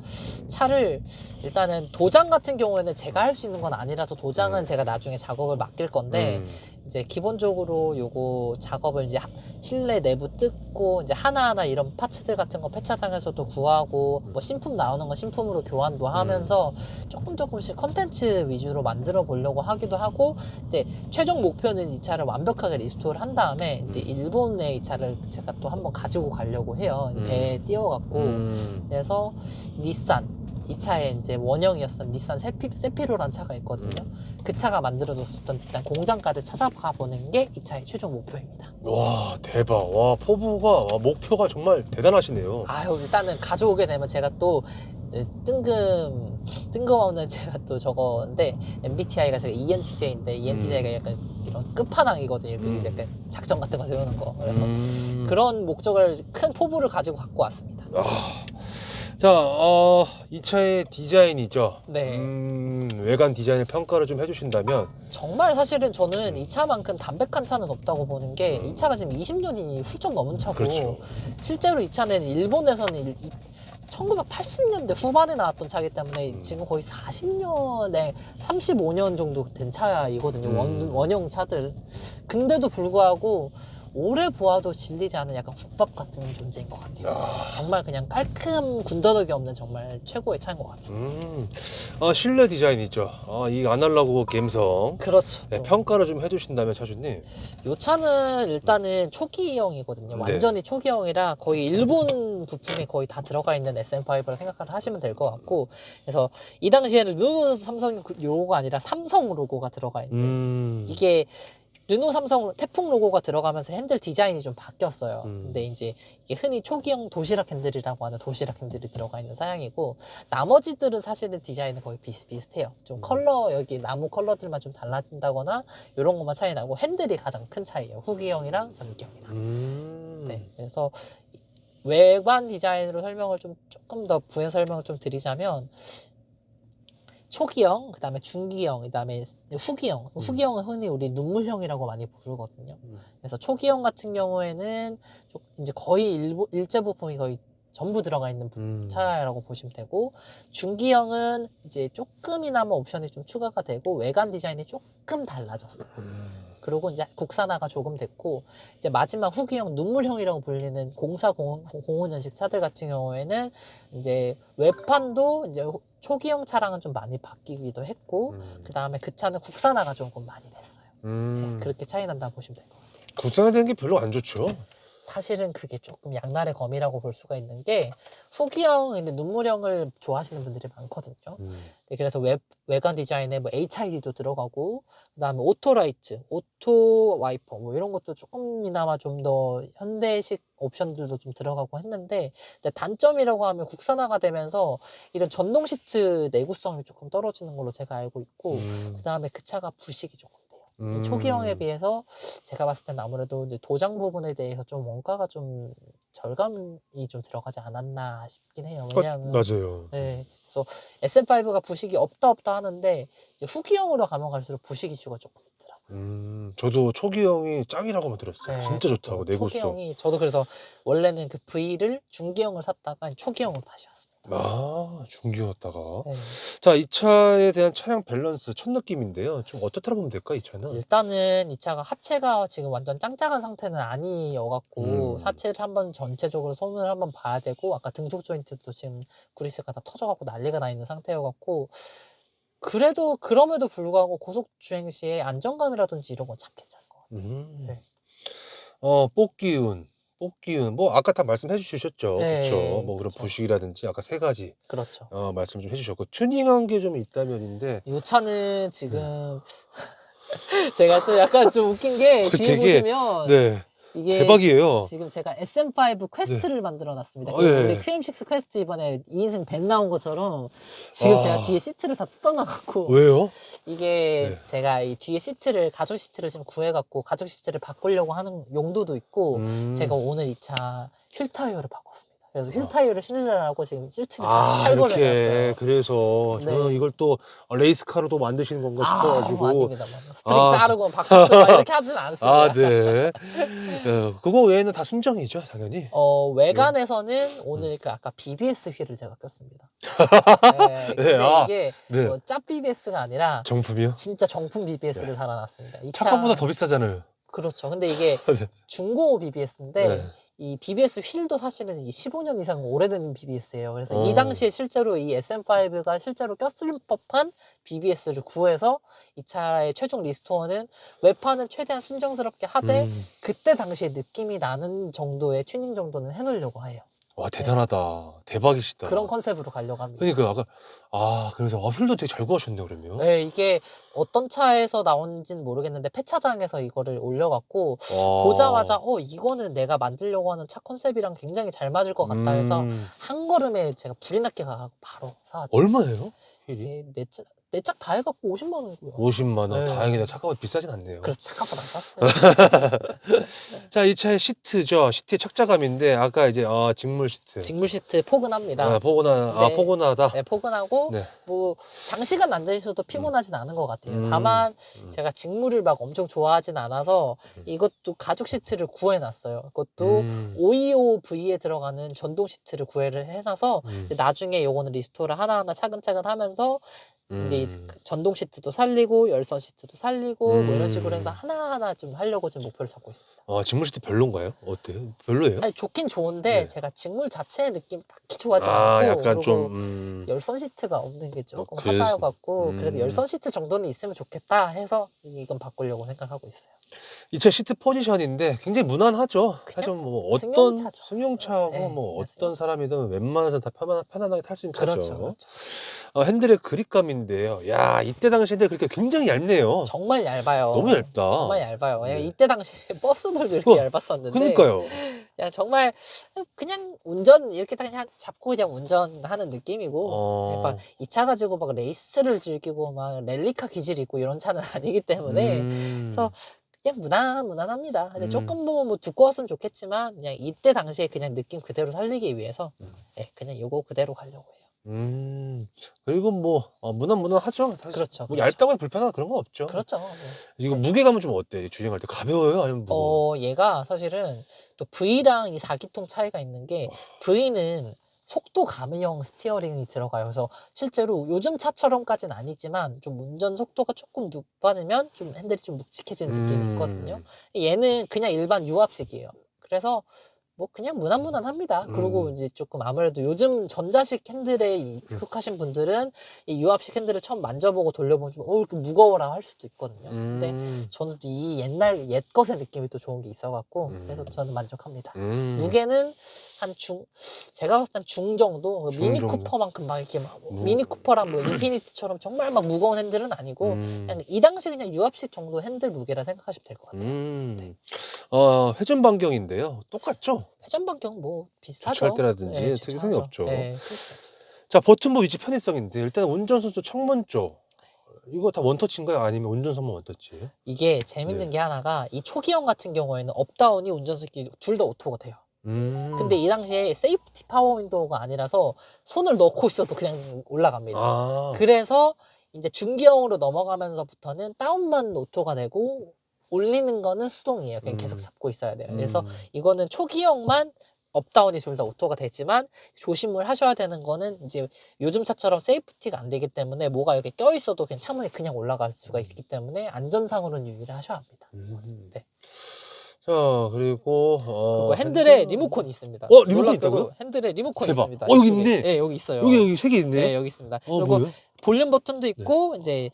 차를 일단은 도장 같은 경우에는 제가 할 수 있는 건 아니라서 도장은 제가 나중에 작업을 맡길 건데 이제 기본적으로 요거 작업을 이제 실내 내부 뜯고 이제 하나하나 이런 파츠들 같은 거 폐차장에서도 구하고 뭐 신품 나오는 거 신품으로 교환도 하면서 조금씩 컨텐츠 위주로 만들어 보려고 하기도 하고 근데 최종 목표는 이 차를 완벽하게 리스토어를 한 다음에 이제 일본에 이 차를 제가 또 한번 가지고 가려고 해요. 배에 띄워갖고 그래서 닛산 이 차에 이제 원형이었던 닛산 세피로라는 차가 있거든요. 그 차가 만들어졌었던 닛산 공장까지 찾아가 보는 게 이 차의 최종 목표입니다. 와 대박. 와 포부가 목표가 정말 대단하시네요. 아유 일단은 가져오게 되면 제가 또 이제 뜬금없는 제가 또 저거인데 MBTI가 제가 ENTJ인데 ENTJ가 약간 이런 끝판왕이거든요. 약간 작전 같은 거 세우는 거. 그래서 그런 목적을 큰 포부를 가지고 갖고 왔습니다. 자, 이 차의 디자인이죠. 네. 외관 디자인을 평가를 좀 해주신다면 정말 사실은 저는 이 차만큼 담백한 차는 없다고 보는 게 이 차가 지금 20년이 훌쩍 넘은 차고 그렇죠. 실제로 이 차는 일본에서는 1980년대 후반에 나왔던 차이기 때문에 지금 거의 40년에 35년 정도 된 차이거든요. 원형 차들. 근데도 불구하고 오래 보아도 질리지 않은 약간 국밥 같은 존재인 것 같아요. 정말 그냥 깔끔 군더더기 없는 정말 최고의 차인 것 같습니다. 실내 디자인이죠. 이 아날로그 감성. 그렇죠. 네, 평가를 좀 해주신다면 차주님. 이 차는 일단은 초기형이거든요. 네. 완전히 초기형이라 거의 일본 부품이 거의 다 들어가 있는 SM5라 생각을 하시면 될 것 같고 그래서 이 당시에는 르노 삼성 로고가 아니라 삼성 로고가 들어가 있는 이게 르노 삼성 태풍 로고가 들어가면서 핸들 디자인이 좀 바뀌었어요. 근데 이제 이게 흔히 초기형 도시락 핸들이라고 하는 도시락 핸들이 들어가 있는 사양이고 나머지들은 사실은 디자인은 거의 비슷비슷해요. 좀 컬러 여기 나무 컬러들만 좀 달라진다거나 이런 것만 차이 나고 핸들이 가장 큰 차이예요. 후기형이랑 전기형이랑. 네, 그래서 외관 디자인으로 설명을 조금 더 부연 설명을 좀 드리자면 초기형, 그 다음에 중기형, 그 다음에 후기형. 후기형은 흔히 우리 눈물형이라고 많이 부르거든요. 그래서 초기형 같은 경우에는 이제 거의 일제 부품이 거의 전부 들어가 있는 차라고 보시면 되고, 중기형은 이제 조금이나마 옵션이 좀 추가가 되고, 외관 디자인이 조금 달라졌어요. 그리고 이제 국산화가 조금 됐고, 이제 마지막 후기형, 눈물형이라고 불리는 0405년식 차들 같은 경우에는 이제 외판도 이제 초기형 차량은 좀 많이 바뀌기도 했고, 그 다음에 그 차는 국산화가 조금 많이 됐어요. 네, 그렇게 차이 난다고 보시면 될 것 같아요. 국산화되는 게 별로 안 좋죠. 사실은 그게 조금 양날의 검이라고 볼 수가 있는 게 후기형, 근데 눈물형을 좋아하시는 분들이 많거든요. 네, 그래서 외관 디자인에 뭐 HID도 들어가고, 그다음에 오토라이트, 오토 와이퍼 뭐 이런 것도 조금이나마 좀 더 현대식 옵션들도 좀 들어가고 했는데, 근데 단점이라고 하면 국산화가 되면서 이런 전동 시트 내구성이 조금 떨어지는 걸로 제가 알고 있고, 그다음에 그 차가 부식이 조금 돼요. 초기형에 비해서 제가 봤을 때는 아무래도 이제 도장 부분에 대해서 좀 원가가 좀 절감이 좀 들어가지 않았나 싶긴 해요. 왜냐하면 맞아요. 네, 그래서 SM5가 부식이 없다 하는데 이제 후기형으로 가면 갈수록 부식 이슈가 조금 있더라고요. 저도 초기형이 짱이라고만 들었어요. 네, 진짜 좋다고, 내구성. 초기형이 저도 그래서 원래는 그 V를 중기형을 샀다가 초기형으로 다시 왔습니다. 아, 중기였다가. 네. 자, 이 차에 대한 차량 밸런스 첫 느낌인데요. 좀 어떻다고 보면 될까, 이 차는? 일단은 이 차가 하체가 지금 완전 짱짱한 상태는 아니어갖고 하체를 한번 전체적으로 손을 한번 봐야 되고, 아까 등속 조인트도 지금 그리스가 다 터져갖고 난리가 나 있는 상태여갖고, 그래도 그럼에도 불구하고 고속 주행 시에 안정감이라든지 이런 건 참 괜찮은 것 같아요. 네. 뽑기운 뭐 아까 다 말씀해 주셨죠. 네, 그쵸. 뭐 그런 그쵸. 부식이라든지 아까 세 가지 그렇죠. 말씀 좀 해주셨고, 튜닝한 게 좀 있다면인데. 이 차는 지금 제가 좀 약간 좀 웃긴 게 뒤에 되게, 보시면 네, 이게 대박이에요. 지금 제가 SM5 퀘스트를 만들어 놨습니다. 네. 우리 QM6 퀘스트 이번에 2인승 밴 나온 것처럼 지금 제가 뒤에 시트를 다 뜯어놔갖고, 왜요? 이게 네. 제가 이 뒤에 시트를, 가죽 시트를 지금 구해갖고 가죽 시트를 바꾸려고 하는 용도도 있고, 제가 오늘 이 차 휠 타이어를 바꿨습니다. 그래서 휠 타이어를 신으려고 지금 실측을 다 탈거를 이렇게 해놨어요. 그래서 네. 저는 이걸 또 레이스카로도 만드시는 건가 싶어가지고. 아닙니다. 스프링 자르고 바꾸고 막 이렇게 하진 않습니다. 네. 그거 외에는 다 순정이죠, 당연히. 외관에서는 오늘 그 아까 BBS 휠을 제가 꼈습니다. 네, 근데 이게 네. 뭐 짭 BBS가 아니라 정품이요? 진짜 정품 BBS를 달아놨습니다. 이 차값보다 더 비싸잖아요. 그렇죠. 근데 이게 네. 중고 BBS인데 네. 이 BBS 휠도 사실은 이게 15년 이상 오래된 BBS예요. 그래서 이 당시에 실제로 이 SM5가 실제로 꼈을 법한 BBS를 구해서 이 차의 최종 리스토어는 외판은 최대한 순정스럽게 하되 그때 당시에 느낌이 나는 정도의 튜닝 정도는 해놓으려고 해요. 와, 대단하다. 대박이시다. 그런 컨셉으로 가려고 합니다. 그러니까 그래서 휠도 되게 잘 구하셨네요, 그러면. 네, 이게 어떤 차에서 나온지는 모르겠는데 폐차장에서 이거를 올려갖고 보자마자 이거는 내가 만들려고 하는 차 컨셉이랑 굉장히 잘 맞을 것 같다 해서 한 걸음에 제가 불이 났게 가고 바로 사왔죠. 얼마예요? 휠이? 이게 내 짝 다 해갖고 50만 원이고요. 50만 원. 네. 다행이다. 차값이 비싸진 않네요. 그렇죠. 차값보다 쌌어요. 자, 이 차의 시트죠. 시트의 착자감인데 아까 이제 직물 시트. 직물 시트 포근합니다. 포근하다. 네, 포근하고 네. 뭐 장시간 앉아 있어도 피곤하진 않은 것 같아요. 다만 제가 직물을 막 엄청 좋아하진 않아서 이것도 가죽 시트를 구해놨어요. 그것도 525V에 들어가는 전동 시트를 구해를 해놔서 이제 나중에 요거는 리스토어를 하나하나 차근차근 하면서 이제 전동 시트도 살리고 열선 시트도 살리고 뭐 이런 식으로 해서 하나하나 좀 하려고 지금 목표를 잡고 있습니다. 직물 시트 별론가요? 어때요? 별로예요? 아니, 좋긴 좋은데 네. 제가 직물 자체의 느낌 딱히 좋아하지 않고, 약간 그리고 좀 열선 시트가 없는 게 조금 그래서- 하자여갖고 그래도 열선 시트 정도는 있으면 좋겠다 해서 이건 바꾸려고 생각하고 있어요. 이 차 시트 포지션인데 굉장히 무난하죠. 사실 뭐 어떤 승용차죠. 승용차고 네, 뭐 그냥 어떤 사람이든 웬만해서 다 편안하게 탈 수 있는 차죠. 그렇죠. 핸들의 그립감인데요. 야, 이때 당시 핸들 그렇게 굉장히 얇네요. 정말 얇아요. 너무 얇다. 정말 얇아요. 네. 이때 당시에 버스들도 이렇게 얇았었는데. 그러니까요. 야, 정말 그냥 운전 이렇게 딱 그냥 잡고 그냥 운전하는 느낌이고, 약간 이 차 가지고 막 레이스를 즐기고 막 랠리카 기질이 있고 이런 차는 아니기 때문에 그래서 그냥 무난합니다. 근데 조금 뭐 두꺼웠으면 좋겠지만 그냥 이때 당시에 그냥 느낌 그대로 살리기 위해서 그냥 요거 그대로 가려고 해요. 그리고 뭐 무난하죠. 사실 그렇죠. 뭐 그렇죠. 얇다고 불편한 그런 건 없죠. 그렇죠. 네. 이거 무게감은 좀 어때? 주행할 때 가벼워요? 아니면 무거워요? 얘가 사실은 또 V랑 이 4기통 차이가 있는 게 V는 속도 감형 스티어링이 들어가요. 그래서 실제로 요즘 차처럼까지는 아니지만 좀 운전 속도가 조금 높아지면 좀 핸들이 좀 묵직해지는 느낌이 있거든요. 얘는 그냥 일반 유압식이에요. 그래서 뭐 그냥 무난무난합니다. 그리고 이제 조금 아무래도 요즘 전자식 핸들에 익숙하신 분들은 이 유압식 핸들을 처음 만져보고 돌려보면 좀 이렇게 무거워라 할 수도 있거든요. 근데 저는 또 이 옛 것의 느낌이 또 좋은 게 있어갖고 그래서 저는 만족합니다. 무게는 제가 봤을 땐 중 정도, 중 미니 정도? 쿠퍼만큼 막 이렇게 막 미니 쿠퍼랑 뭐 인피니티처럼 정말 막 무거운 핸들은 아니고 그냥 이 당시 그냥 유압식 정도 핸들 무게라 생각하시면 될 것 같아요. 네. 회전 반경인데요. 똑같죠? 회전 반경 뭐 비슷하죠. 주차할 때라든지 네, 특이성이 주차하죠. 없죠. 네, 특이성이 없어요. 자, 버튼부 위치 편의성인데 일단 운전석도 창문 쪽 이거 다 원터치인가요? 아니면 운전석만 원터치예요? 이게 재밌는 네. 게 하나가 이 초기형 같은 경우에는 업다운이 운전석이 둘 다 오토가 돼요. 근데 이 당시에 세이프티 파워 윈도우가 아니라서 손을 넣고 있어도 그냥 올라갑니다. 아, 그래서 이제 중기형으로 넘어가면서부터는 다운만 오토가 되고 올리는 거는 수동이에요. 그냥 계속 잡고 있어야 돼요. 그래서 이거는 초기형만 업다운이 둘 다 오토가 되지만 조심을 하셔야 되는 거는 이제 요즘 차처럼 세이프티가 안 되기 때문에 뭐가 이렇게 껴 있어도 그냥 창문이 그냥 올라갈 수가 있기 때문에 안전상으로는 유의를 하셔야 합니다. 네. 자, 그리고 그리고 핸들에 리모컨이 있습니다. 리모컨 놀랍게도 있다고요? 핸들에 리모컨이 대박. 있습니다. 여기 이쪽에. 있네. 네, 여기 있어요. 여기 세 개 있네요. 네, 여기 있습니다. 그리고 뭐예요? 볼륨 버튼도 있고 이제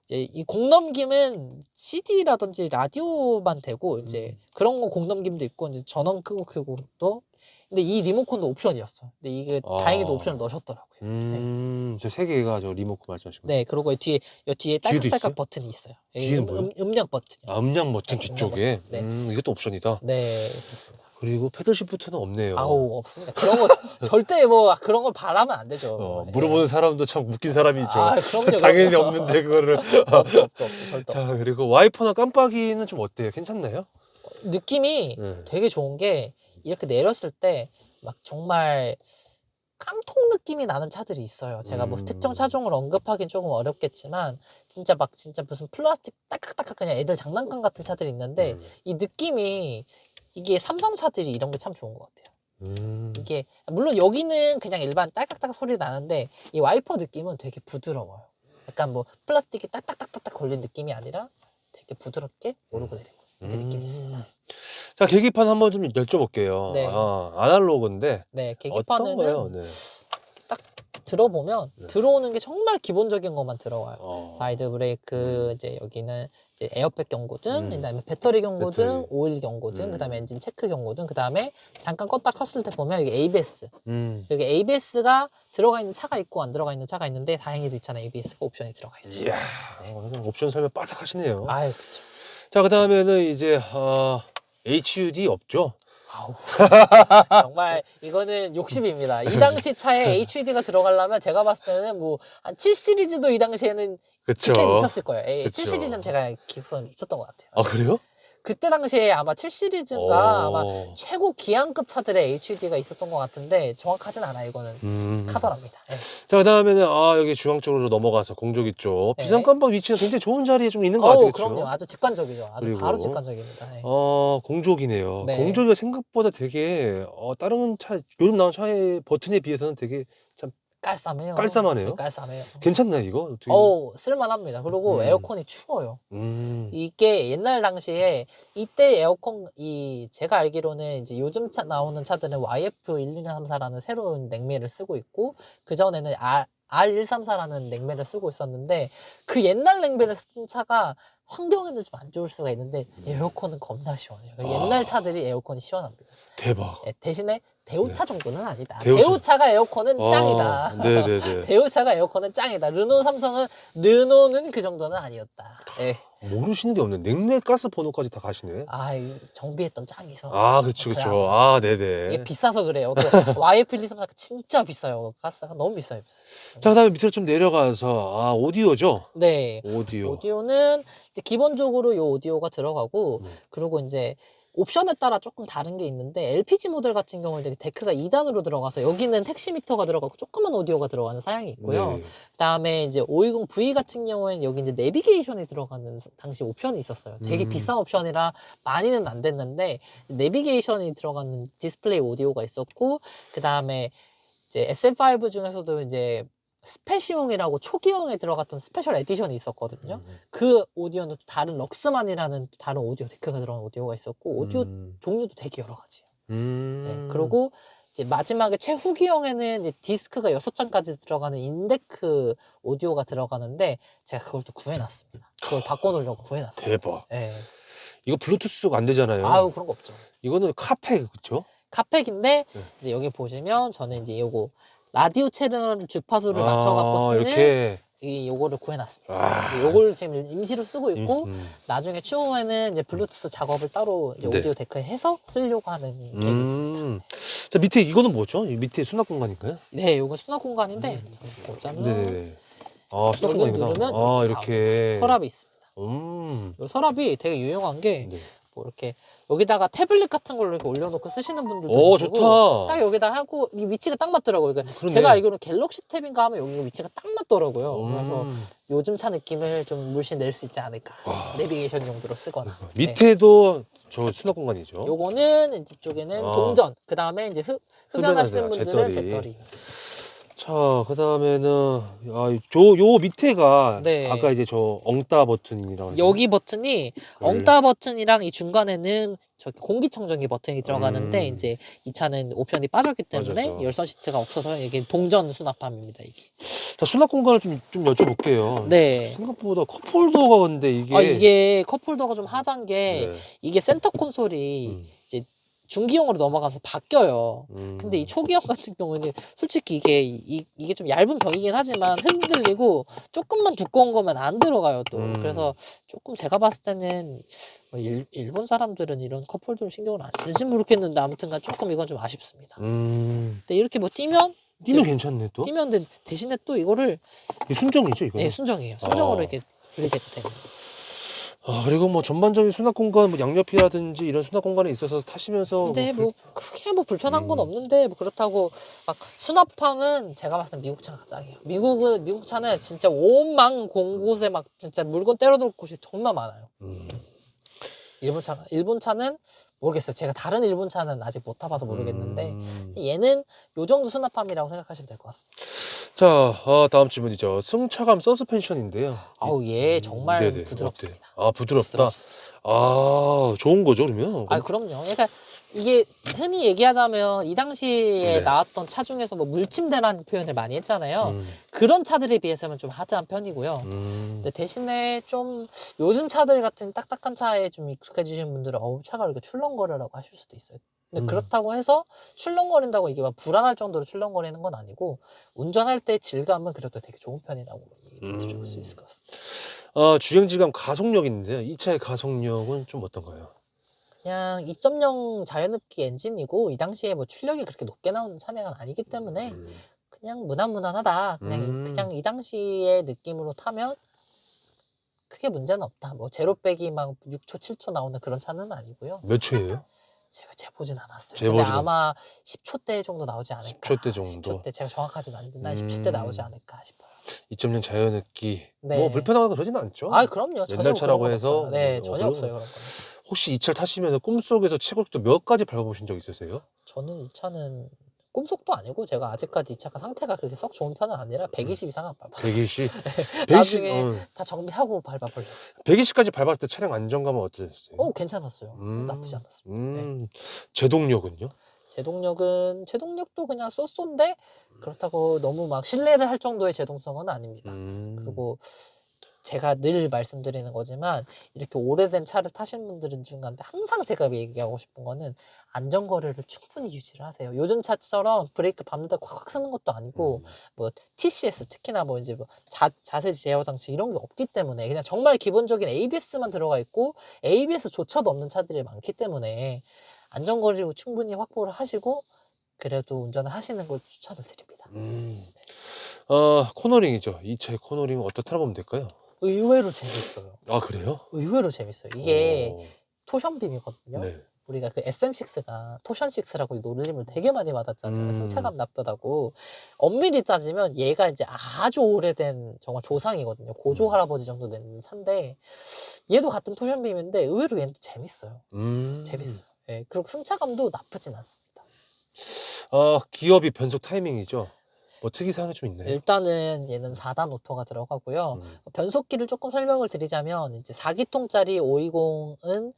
이 공넘김은 CD라든지 라디오만 되고 이제 그런 거 공넘김도 있고 이제 전원 끄고 켜고 또 근데 이 리모컨도 옵션이었어. 근데 이게 다행히도 옵션을 넣으셨더라고요. 저 세 개가 저 리모컨 말씀하신 거예요? 네, 그리고 이 뒤에 뒤에도 딸깍딸깍 있어요? 버튼이 있어요. 뒤에는 뭐예요? 음량 버튼이요. 음량 버튼 네, 뒤쪽에. 음량 버튼. 이것도 옵션이다. 네, 그렇습니다. 그리고 패들 시프트는 없네요. 아우, 없습니다. 그런 거 절대 뭐 그런 걸 바라면 안 되죠. 물어보는 사람도 참 웃긴 사람이죠. 아, 그럼요. 당연히 그럼요. 없는데 그거를. 없죠, 절대 자, 없죠. 그리고 와이퍼나 깜빡이는 좀 어때요? 괜찮나요? 느낌이 네. 되게 좋은 게 이렇게 내렸을 때 막 정말 깡통 느낌이 나는 차들이 있어요. 제가 뭐 특정 차종을 언급하긴 조금 어렵겠지만 진짜 무슨 플라스틱 딱딱딱딱 그냥 애들 장난감 같은 차들이 있는데 이 느낌이 이게 삼성 차들이 이런 게 참 좋은 것 같아요. 이게 물론 여기는 그냥 일반 딸깍딸깍 소리 나는데 이 와이퍼 느낌은 되게 부드러워요. 약간 뭐 플라스틱이 딱딱딱딱 걸린 느낌이 아니라 되게 부드럽게 오르고 내리고 이렇게 느낌이 있습니다. 자, 계기판 한번 좀 여쭤볼게요. 네. 아날로그인데 네, 어떤 계기판에는 거예요? 네. 딱 들어보면 네. 들어오는 게 정말 기본적인 것만 들어와요. 사이드 브레이크, 이제 여기는 이제 에어백 경고등, 그다음에 배터리 경고등, 배터리. 오일 경고등, 그다음에 엔진 체크 경고등, 그다음에 잠깐 껐다 켰을 때 보면 여기 ABS. 여기 ABS가 들어가 있는 차가 있고 안 들어가 있는 차가 있는데 다행히도 이 차는 ABS가 옵션이 들어가 있어요. 이야, 옵션 설명 빠삭하시네요. 아유, 그쵸. 자, 그 다음에는 이제 HUD 없죠? 아우, 정말 이거는 욕심입니다. 이 당시 차에 HUD가 들어가려면 제가 봤을 때는 뭐 한 7 시리즈도 이 당시에는 그쵸. 그때는 있었을 거예요. 그쵸. 7 시리즈는 제가 기억성이 있었던 것 같아요. 아, 그래요? 그때 당시에 아마 7 시리즈가 아마 최고 기한급 차들의 HUD가 있었던 것 같은데 정확하진 않아요. 이거는 카더랍니다. 네. 자, 그 다음에는 여기 중앙 쪽으로 넘어가서 공조기 쪽. 네. 비상 깜빡 위치가 굉장히 좋은 자리에 좀 있는 것 같아요. 그쵸? 그럼요. 아주 직관적이죠. 아주 그리고 바로 직관적입니다. 네. 공조기네요. 네. 공조기가 생각보다 되게 다른 차, 요즘 나온 차의 버튼에 비해서는 되게 참 깔쌈해요. 깔쌈하네요. 네, 깔쌈해요. 괜찮나요, 이거? 어떻게? 쓸만합니다. 그리고 에어컨이 추워요. 음. 이게 옛날 당시에 이때 에어컨 제가 알기로는 이제 요즘 차 나오는 차들은 YF1234라는 새로운 냉매를 쓰고 있고 그 전에는 R134라는 냉매를 쓰고 있었는데 그 옛날 냉매를 쓴 차가 환경에는 좀 안 좋을 수가 있는데 에어컨은 겁나 시원해요. 옛날 차들이 에어컨이 시원합니다. 대박. 네, 대신에 대우차 정도는 아니다. 대우차. 대우차가 에어컨은 짱이다. 네네네. 대우차가 에어컨은 짱이다. 르노는 그 정도는 아니었다. 네. 모르시는 게 없네. 냉매 가스 번호까지 다 가시네. 이 정비했던 짱이죠. 그쵸. 그래요. 네네. 이게 비싸서 그래요. YF1234가 진짜 비싸요. 가스가 너무 비싸요. 자, 그다음에 밑으로 좀 내려가서 오디오죠. 네. 오디오. 오디오는 기본적으로 이 오디오가 들어가고 그리고 이제 옵션에 따라 조금 다른 게 있는데 LPG 모델 같은 경우는 데크가 2단으로 들어가서 여기는 택시미터가 들어가고 조그만 오디오가 들어가는 사양이 있고요. 네. 그다음에 이제 520V 같은 경우에는 여기 이제 내비게이션이 들어가는 당시 옵션이 있었어요. 되게 비싼 옵션이라 많이는 안 됐는데 내비게이션이 들어가는 디스플레이 오디오가 있었고 그다음에 이제 SM5 중에서도 이제 스페시용이라고 초기형에 들어갔던 스페셜 에디션이 있었거든요. 그 오디오는 또 다른 럭스만이라는 다른 오디오 데크가 들어간 오디오가 있었고 오디오 종류도 되게 여러 가지예요. 네, 그리고 이제 마지막에 최후기형에는 이제 디스크가 6장까지 들어가는 인데크 오디오가 들어가는데 제가 그걸 또 구해놨습니다. 그걸 바꿔놓으려고 구해놨어요. 대박. 네. 이거 블루투스가 안 되잖아요. 아유 그런 거 없죠. 이거는 카페 그쵸? 카팩인데 네. 이제 여기 보시면 저는 이제 요거 라디오 채널 주파수를 맞춰갖고 쓰는 이렇게. 요거를 구해놨습니다. 아. 요걸 지금 임시로 쓰고 있고 음. 나중에 추후에는 이제 블루투스 작업을 따로 이제 네. 오디오 데크에 해서 쓰려고 하는 계획이 있습니다. 자, 밑에 이거는 뭐죠? 이 밑에 수납 공간인가요? 네, 요건 수납 공간인데 잠깐 보자면 네네네. 아, 수납 여기 공간이구나. 누르면 아, 이렇게 이렇게. 서랍이 있습니다. 음. 요 서랍이 되게 유용한 게 네. 뭐 이렇게 여기다가 태블릿 같은 걸로 이렇게 올려놓고 쓰시는 분들도 오, 계시고 좋다. 딱 여기다 하고 이 위치가 딱 맞더라고요. 그러니까 그러네. 제가 알기로는 갤럭시 탭인가 하면 여기 위치가 딱 맞더라고요. 그래서 음. 요즘 차 느낌을 좀 물씬 낼 수 있지 않을까. 와. 내비게이션 용도로 쓰거나. 네. 밑에도 저 수납 공간이죠. 요거는 이쪽에는 아. 동전. 그 다음에 이제 흡연하시는 흡연하세요. 분들은 재떨이. 재떨이. 자, 그 다음에는, 요 밑에가, 네. 아까 이제 저 엉따 버튼이라고. 했죠? 여기 버튼이 원래. 엉따 버튼이랑 이 중간에는 저기 공기청정기 버튼이 들어가는데 이제 이 차는 옵션이 빠졌기 때문에 빠져서. 열선 시트가 없어서 이게 동전 수납함입니다. 이게. 자, 수납 공간을 좀 여쭤볼게요. 네. 생각보다 컵홀더가 근데 이게. 이게 컵홀더가 좀 하자인 게 네. 이게 센터 콘솔이 음. 이제 중기형으로 넘어가서 바뀌어요. 음. 근데 이 초기형 같은 경우는 솔직히 이게 좀 얇은 병이긴 하지만 흔들리고 조금만 두꺼운 거면 안 들어가요 또. 그래서 조금 제가 봤을 때는 뭐 일본 사람들은 이런 컵홀더를 신경을 안 쓰지 모르겠는데 아무튼간 조금 이건 좀 아쉽습니다. 근데 이렇게 뭐 뛰면 괜찮네 또. 뛰면 대신에 또 이거를 이 순정이죠 이거. 네 순정이에요. 순정으로 아. 이렇게 되게 되는. 그리고 뭐 전반적인 수납 공간, 뭐 양옆이라든지 이런 수납 공간에 있어서 타시면서. 근데 뭐 크게 뭐 불편한 건 음. 없는데 뭐 그렇다고 막 수납함은 제가 봤을 땐 미국 차가 짱이에요. 미국 차는 진짜 온망 공곳에 막 진짜 물건 때려놓을 곳이 정말 많아요. 일본 차는 모르겠어요. 제가 다른 일본 차는 아직 못 타봐서 모르겠는데 얘는 요 정도 수납함이라고 생각하시면 될 것 같습니다. 자, 다음 질문이죠. 승차감 서스펜션인데요. 아우 얘 정말 네네. 부드럽습니다. 어때? 부드럽다. 부드럽습니다. 좋은 거죠 그러면. 그럼요. 그러니까 이게 흔히 얘기하자면 이 당시에 네. 나왔던 차 중에서 뭐 물침대라는 표현을 많이 했잖아요. 음. 그런 차들에 비해서는 좀 하드한 편이고요. 근데 대신에 좀 요즘 차들 같은 딱딱한 차에 좀 익숙해지신 분들은 차가 이렇게 출렁거리라고 하실 수도 있어요. 근데 그렇다고 해서 출렁거린다고 이게 막 불안할 정도로 출렁거리는 건 아니고 운전할 때 질감은 그래도 되게 좋은 편이라고 드릴 수 있을 것 같습니다. 주행질감 가속력인데요. 이 차의 가속력은 좀 어떤가요? 그냥 2.0 자연흡기 엔진이고 이 당시에 뭐 출력이 그렇게 높게 나오는 차량은 아니기 때문에 그냥 무난무난하다. 그냥 이 당시의 느낌으로 타면 크게 문제는 없다. 뭐 제로 백이 막 6초, 7초 나오는 그런 차는 아니고요. 몇 초예요? 제가 재보진 않았어요. 재보진 근데 아마 10초대 정도 나오지 않을까. 10초대 정도. 10초대 제가 정확하진 않은데 난 10초대 나오지 않을까 싶어요. 2.0 자연흡기. 네. 뭐 불편하거나 그러진 않죠? 그럼요. 전혀 옛날 차라고 그런 건 해서 없어요. 네, 뭐 전혀 그런 없어요 그런 거. 혹시 이 차를 타시면서 꿈속에서 최고속도 몇 가지 밟아보신 적 있으세요? 저는 이 차는 꿈속도 아니고 제가 아직까지 이 차가 상태가 그렇게 썩 좋은 편은 아니라 120 이상 안 밟았어요. 120? 120, 나중에 다 정비하고 밟아보려고. 120까지 밟았을 때 차량 안정감은 어떠셨어요? 괜찮았어요. 나쁘지 않았습니다. 네. 제동력은요? 제동력도 그냥 쏘쏘인데 그렇다고 너무 막 신뢰를 할 정도의 제동성은 아닙니다. 그리고 제가 늘 말씀드리는 거지만 이렇게 오래된 차를 타신 분들은 중간에 항상 제가 얘기하고 싶은 거는 안전거리를 충분히 유지를 하세요. 요즘 차처럼 브레이크 밟는다 꽉 쓰는 것도 아니고 뭐 TCS 특히나 뭐 이제 뭐 자세 제어 장치 이런 게 없기 때문에 그냥 정말 기본적인 ABS만 들어가 있고 ABS조차도 없는 차들이 많기 때문에 안전거리를 충분히 확보를 하시고 그래도 운전을 하시는 걸 추천을 드립니다. 코너링이죠. 이 차의 코너링은 어떻게 보면 될까요? 의외로 재밌어요. 그래요? 의외로 재밌어요. 이게 토션빔이거든요. 네. 우리가 그 SM6가 토션6라고 놀림을 되게 많이 받았잖아요. 승차감 나쁘다고. 엄밀히 따지면 얘가 이제 아주 오래된 정말 조상이거든요. 고조 할아버지 정도 되는 차인데 얘도 같은 토션빔인데 의외로 얘는 재밌어요. 재밌어요. 네. 그리고 승차감도 나쁘진 않습니다. 기업이 변속 타이밍이죠. 뭐 특이사항이 좀 있나요? 일단은 얘는 4단 오토가 들어가고요. 변속기를 조금 설명을 드리자면 이제 4기통짜리 520은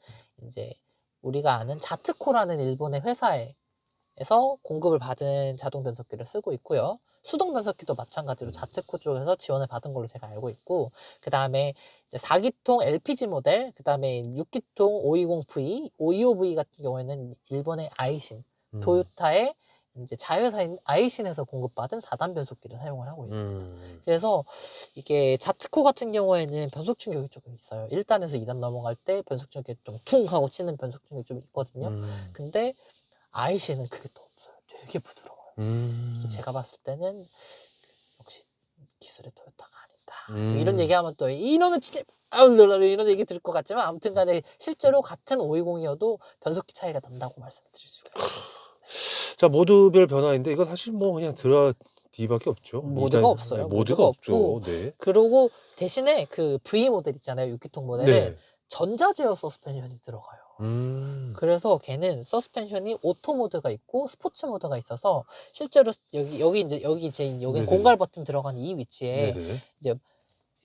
이제 우리가 아는 자트코라는 일본의 회사에서 공급을 받은 자동 변속기를 쓰고 있고요. 수동 변속기도 마찬가지로 자트코 쪽에서 지원을 받은 걸로 제가 알고 있고, 그 다음에 4기통 LPG 모델, 그 다음에 6기통 520V, 525V 같은 경우에는 일본의 아이신, 토요타의 이제 자회사인 아이신에서 공급받은 4단 변속기를 사용을 하고 있습니다. 그래서 이게 자트코 같은 경우에는 변속 충격이 조금 있어요. 1단에서 2단 넘어갈 때 변속 충격이 좀 퉁 하고 치는 변속 충격이 좀 있거든요. 근데 아이신은 그게 또 없어요. 되게 부드러워요. 이게 제가 봤을 때는 역시 기술의 토요타가 아닌가. 또 이런 얘기하면 또 이놈의 진짜 이런 얘기 들을 것 같지만, 아무튼 간에 실제로 같은 520이어도 변속기 차이가 난다고 말씀드릴 수가 있어요. 자, 모드별 변화인데 이거 사실 뭐 그냥 드라 D밖에 없죠. 모드가 없어요. 모드가 없죠. 없고, 네. 그리고 대신에 그 V 모델 있잖아요. 6기통 모델은 네. 전자제어 서스펜션이 들어가요. 그래서 걔는 서스펜션이 오토 모드가 있고 스포츠 모드가 있어서 실제로 여기 네네. 공갈 버튼 들어간 이 위치에 네네. 이제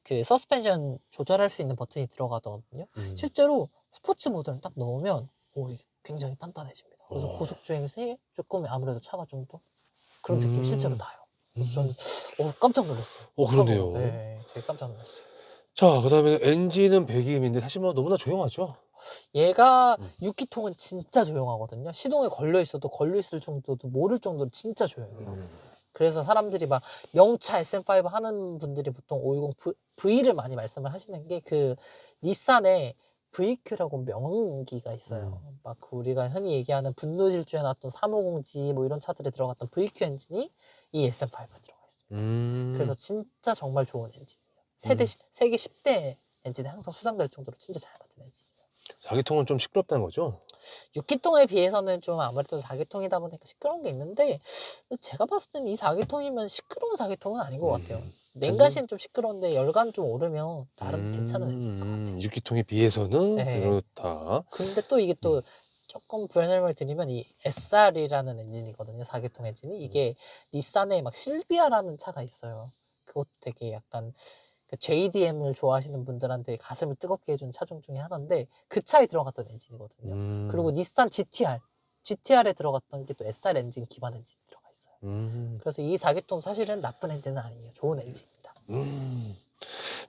그 서스펜션 조절할 수 있는 버튼이 들어가거든요. 실제로 스포츠 모드를 딱 넣으면 이게 굉장히 단단해집니다. 그래서 고속 주행시에 조금 아무래도 차가 좀 더 그런 느낌 실제로 나요. 그래서 저는 깜짝 놀랐어요. 그러네요. 네, 되게 깜짝 놀랐어요. 자, 그다음에 엔진은 배기음인데 사실 뭐 너무나 조용하죠. 얘가 6기통은 진짜 조용하거든요. 시동에 걸려 있어도 걸려 있을 정도도 모를 정도로 진짜 조용해요. 그래서 사람들이 막 명차 SM5 하는 분들이 보통 520V를 많이 말씀을 하시는 게, 그 닛산의 VQ라고 명기가 있어요. 막 우리가 흔히 얘기하는 분노질주에 나왔던 350G 뭐 이런 차들에 들어갔던 VQ 엔진이 이 SM5에 들어가 있습니다. 그래서 진짜 정말 좋은 엔진이에요. 세계 10대 엔진에 항상 수상될 정도로 진짜 잘 만든 엔진이에요. 4기통은 좀 시끄럽다는 거죠? 6기통에 비해서는 좀 아무래도 4기통이다 보니까 시끄러운 게 있는데, 제가 봤을 때는 이 4기통이면 시끄러운 4기통은 아닌 것 같아요. 냉간시는 좀 시끄러운데 열간 좀 오르면 나름 괜찮은 엔진인 것 같아요. 6기통에 비해서는 네. 그렇다. 근데 또 이게 또 조금 불안을 드리면, 이 SR이라는 엔진이거든요. 4기통 엔진이. 이게 닛산에 막 실비아라는 차가 있어요. 그것도 되게 약간 그 JDM을 좋아하시는 분들한테 가슴을 뜨겁게 해준 차종 중에 하나인데, 그 차에 들어갔던 엔진이거든요. 그리고 닛산 GTR에 들어갔던 게 또 SR 엔진 기반 엔진이 들어가 있어요. 그래서 이 4기통 사실은 나쁜 엔진은 아니에요. 좋은 엔진입니다.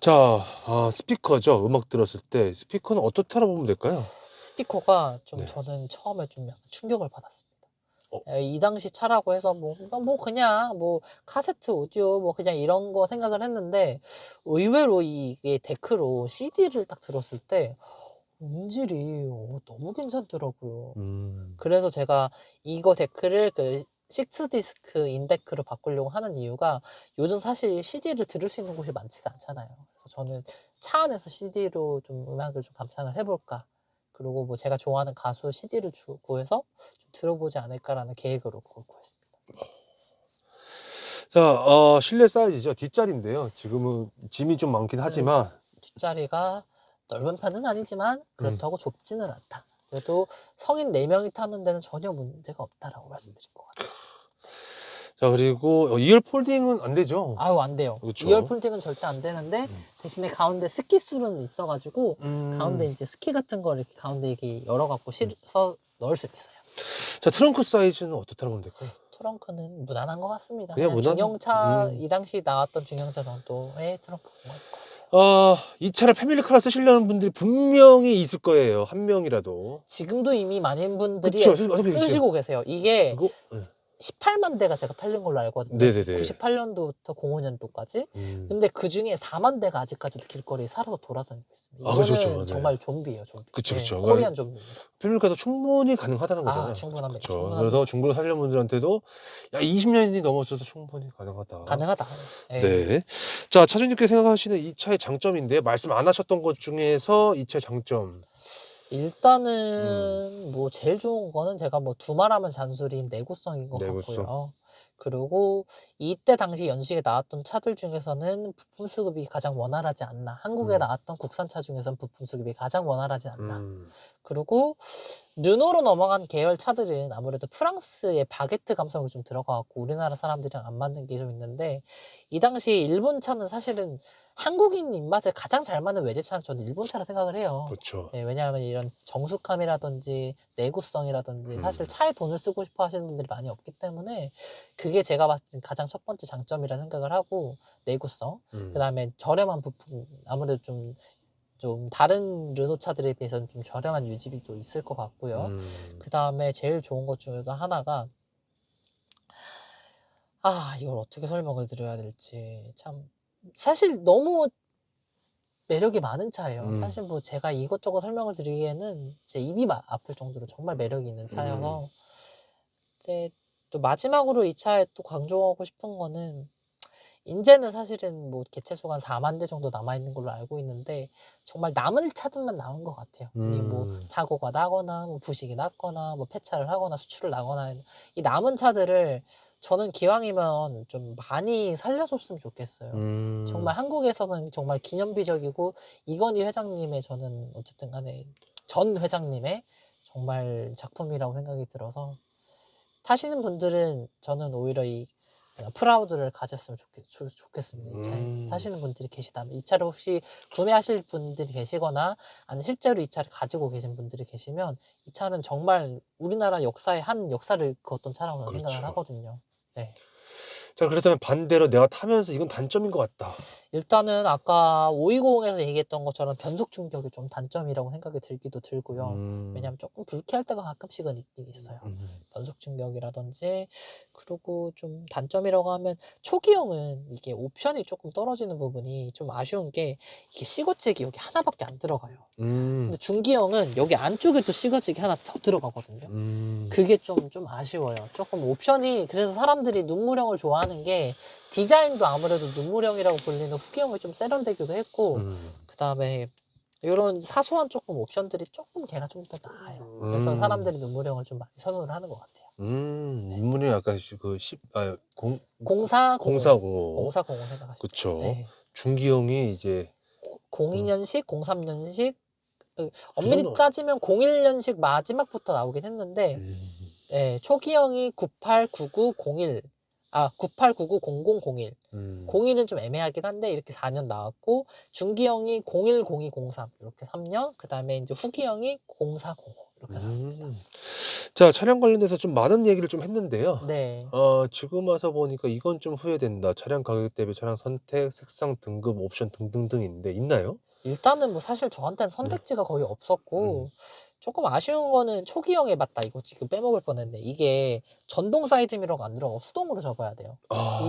자, 스피커죠. 음악 들었을 때 스피커는 어떻다고 보면 될까요? 스피커가 좀 네. 저는 처음에 좀 약간 충격을 받았습니다. 어. 이 당시 차라고 해서 그냥 카세트 오디오 그냥 이런 거 생각을 했는데, 의외로 이게 데크로 CD를 딱 들었을 때 음질이 너무 괜찮더라고요. 그래서 제가 이거 데크를 그 6디스크 인데크로 바꾸려고 하는 이유가, 요즘 사실 CD를 들을 수 있는 곳이 많지가 않잖아요. 그래서 저는 차 안에서 CD로 좀 음악을 좀 감상을 해볼까, 그리고 뭐 제가 좋아하는 가수 CD를 구해서 좀 들어보지 않을까라는 계획으로 그걸 구했습니다. 자, 실내 사이즈죠. 뒷자리인데요. 지금은 짐이 좀 많긴 하지만 뒷자리가 넓은 편은 아니지만 그렇다고 좁지는 않다. 그래도 성인 4명이 타는 데는 전혀 문제가 없다라고 말씀드릴 것 같아요. 자, 그리고 2열 폴딩은 안 되죠. 아유, 안 돼요. 그렇죠. 2열 폴딩은 절대 안 되는데, 대신에 가운데 스키술은 있어가지고 가운데 이제 스키 같은 걸 이렇게 가운데 이렇게 열어갖고 실어서 넣을 수 있어요. 자, 트렁크 사이즈는 어떻다고 보면 될까요? 트렁크는 무난한 것 같습니다. 그냥 그냥 무난? 중형차, 이 당시 나왔던 중형차 정도의 트렁크인 것 같아요. 이 차를 패밀리카로 쓰시려는 분들이 분명히 있을 거예요. 한 명이라도. 지금도 이미 많은 분들이 그쵸, 어떻게 쓰시고 계세요. 이게 그거? 네. 18만 대가 제가 팔린 걸로 알거든요. 네네네. 98년도부터 05년도까지. 음. 근데 그 중에 4만 대가 아직까지도 길거리에 살아서 돌아다니고 있습니다. 그렇죠, 이거는 그렇죠. 네. 정말 좀비예요, 좀비. 그쵸. 코리안 좀비입니다. 패밀리카도 충분히 가능하다는 거잖아요. 충분합니다. 그쵸. 충분합니다. 그래서 중고로 사려는 분들한테도 20년이 넘었어도 충분히 가능하다. 가능하다. 네. 자, 차주님께서 생각하시는 이 차의 장점인데 말씀 안 하셨던 것 중에서 이 차의 장점. 일단은 제일 좋은 거는 제가 두말하면 잔소리인 내구성인 것 내구성. 같고요. 그리고 이때 당시 연식에 나왔던 차들 중에서는 부품 수급이 가장 원활하지 않나. 한국에 나왔던 국산차 중에서는 부품 수급이 가장 원활하지 않나. 그리고 르노로 넘어간 계열 차들은 아무래도 프랑스의 바게트 감성이 좀 들어가갖고 우리나라 사람들이랑 안 맞는 게 좀 있는데, 이 당시에 일본 차는 사실은 한국인 입맛에 가장 잘 맞는 외제차는 저는 일본 차라 생각을 해요. 그렇죠. 예, 왜냐하면 이런 정숙함이라든지 내구성이라든지 사실 차에 돈을 쓰고 싶어 하시는 분들이 많이 없기 때문에 그게 제가 봤을 때 가장 첫 번째 장점이라 생각을 하고, 내구성. 그 다음에 저렴한 부품, 아무래도 좀 다른 르노 차들에 비해서는 좀 저렴한 유지비도 있을 것 같고요. 그 다음에 제일 좋은 것 중에도 하나가, 이걸 어떻게 설명을 드려야 될지 참, 사실 너무 매력이 많은 차예요. 사실 뭐 제가 이것저것 설명을 드리기에는 제 입이 아플 정도로 정말 매력이 있는 차여서. 이제 또 마지막으로 이 차에 또 강조하고 싶은 거는, 인제는 사실은 뭐 개체수가 한 4만 대 정도 남아있는 걸로 알고 있는데, 정말 남을 차들만 남은 것 같아요. 이 뭐 사고가 나거나 뭐 부식이 났거나 뭐 폐차를 하거나 수출을 나거나, 이 남은 차들을 저는 기왕이면 좀 많이 살려줬으면 좋겠어요. 정말 한국에서는 정말 기념비적이고, 이건희 회장님의, 저는 어쨌든 간에 전 회장님의 정말 작품이라고 생각이 들어서, 타시는 분들은 저는 오히려 이 프라우드를 가졌으면 좋겠습니다. 이 차에 타시는 분들이 계시다면, 이 차를 혹시 구매하실 분들이 계시거나 아니면 실제로 이 차를 가지고 계신 분들이 계시면, 이 차는 정말 우리나라 역사의 한 역사를 그었던 차라고 저는 생각을 그렇죠. 하거든요. 네. 자, 그렇다면 반대로 내가 타면서 이건 단점인 것 같다. 일단은 아까 520에서 얘기했던 것처럼 변속 충격이 좀 단점이라고 생각이 들기도 들고요. 왜냐면 조금 불쾌할 때가 가끔씩은 있긴 있어요. 변속 충격이라든지. 그리고 좀 단점이라고 하면, 초기형은 이게 옵션이 조금 떨어지는 부분이 좀 아쉬운 게, 이게 시거잭이 여기 하나밖에 안 들어가요. 근데 중기형은 여기 안쪽에 또 시거잭이 하나 더 들어가거든요. 그게 좀 아쉬워요. 조금 옵션이, 그래서 사람들이 눈물형을 좋아하는 게, 디자인도 아무래도 눈물형이라고 불리는 후기형이 좀 세련되기도 했고, 그 다음에 이런 사소한 조금 옵션들이 조금 걔가 좀 더 나아요. 그래서 사람들이 눈물형을 좀 많이 선호를 하는 것 같아요. 인물이 약간 그 0405 0405. 0405 생각하시면 그쵸. 돼요. 네. 중기형이 이제 02년식, 03년식, 엄밀히 정도. 따지면 01년식 마지막부터 나오긴 했는데, 네, 초기형이 989901, 98990001. 01은 좀 애매하긴 한데 이렇게 4년 나왔고, 중기형이 010203 이렇게 3년, 그 다음에 이제 후기형이 0405 이렇게 나왔습니다. 자, 차량 관련돼서 좀 많은 얘기를 좀 했는데요. 네. 지금 와서 보니까 이건 좀 후회된다. 차량 가격 대비 차량 선택, 색상, 등급, 옵션 등등등인데 있나요? 일단은 뭐 사실 저한테는 네. 선택지가 거의 없었고, 조금 아쉬운 거는 초기형에, 맞다, 이거 지금 빼먹을 뻔했네. 이게 전동 사이드미러가 안 들어가고 수동으로 접어야 돼요.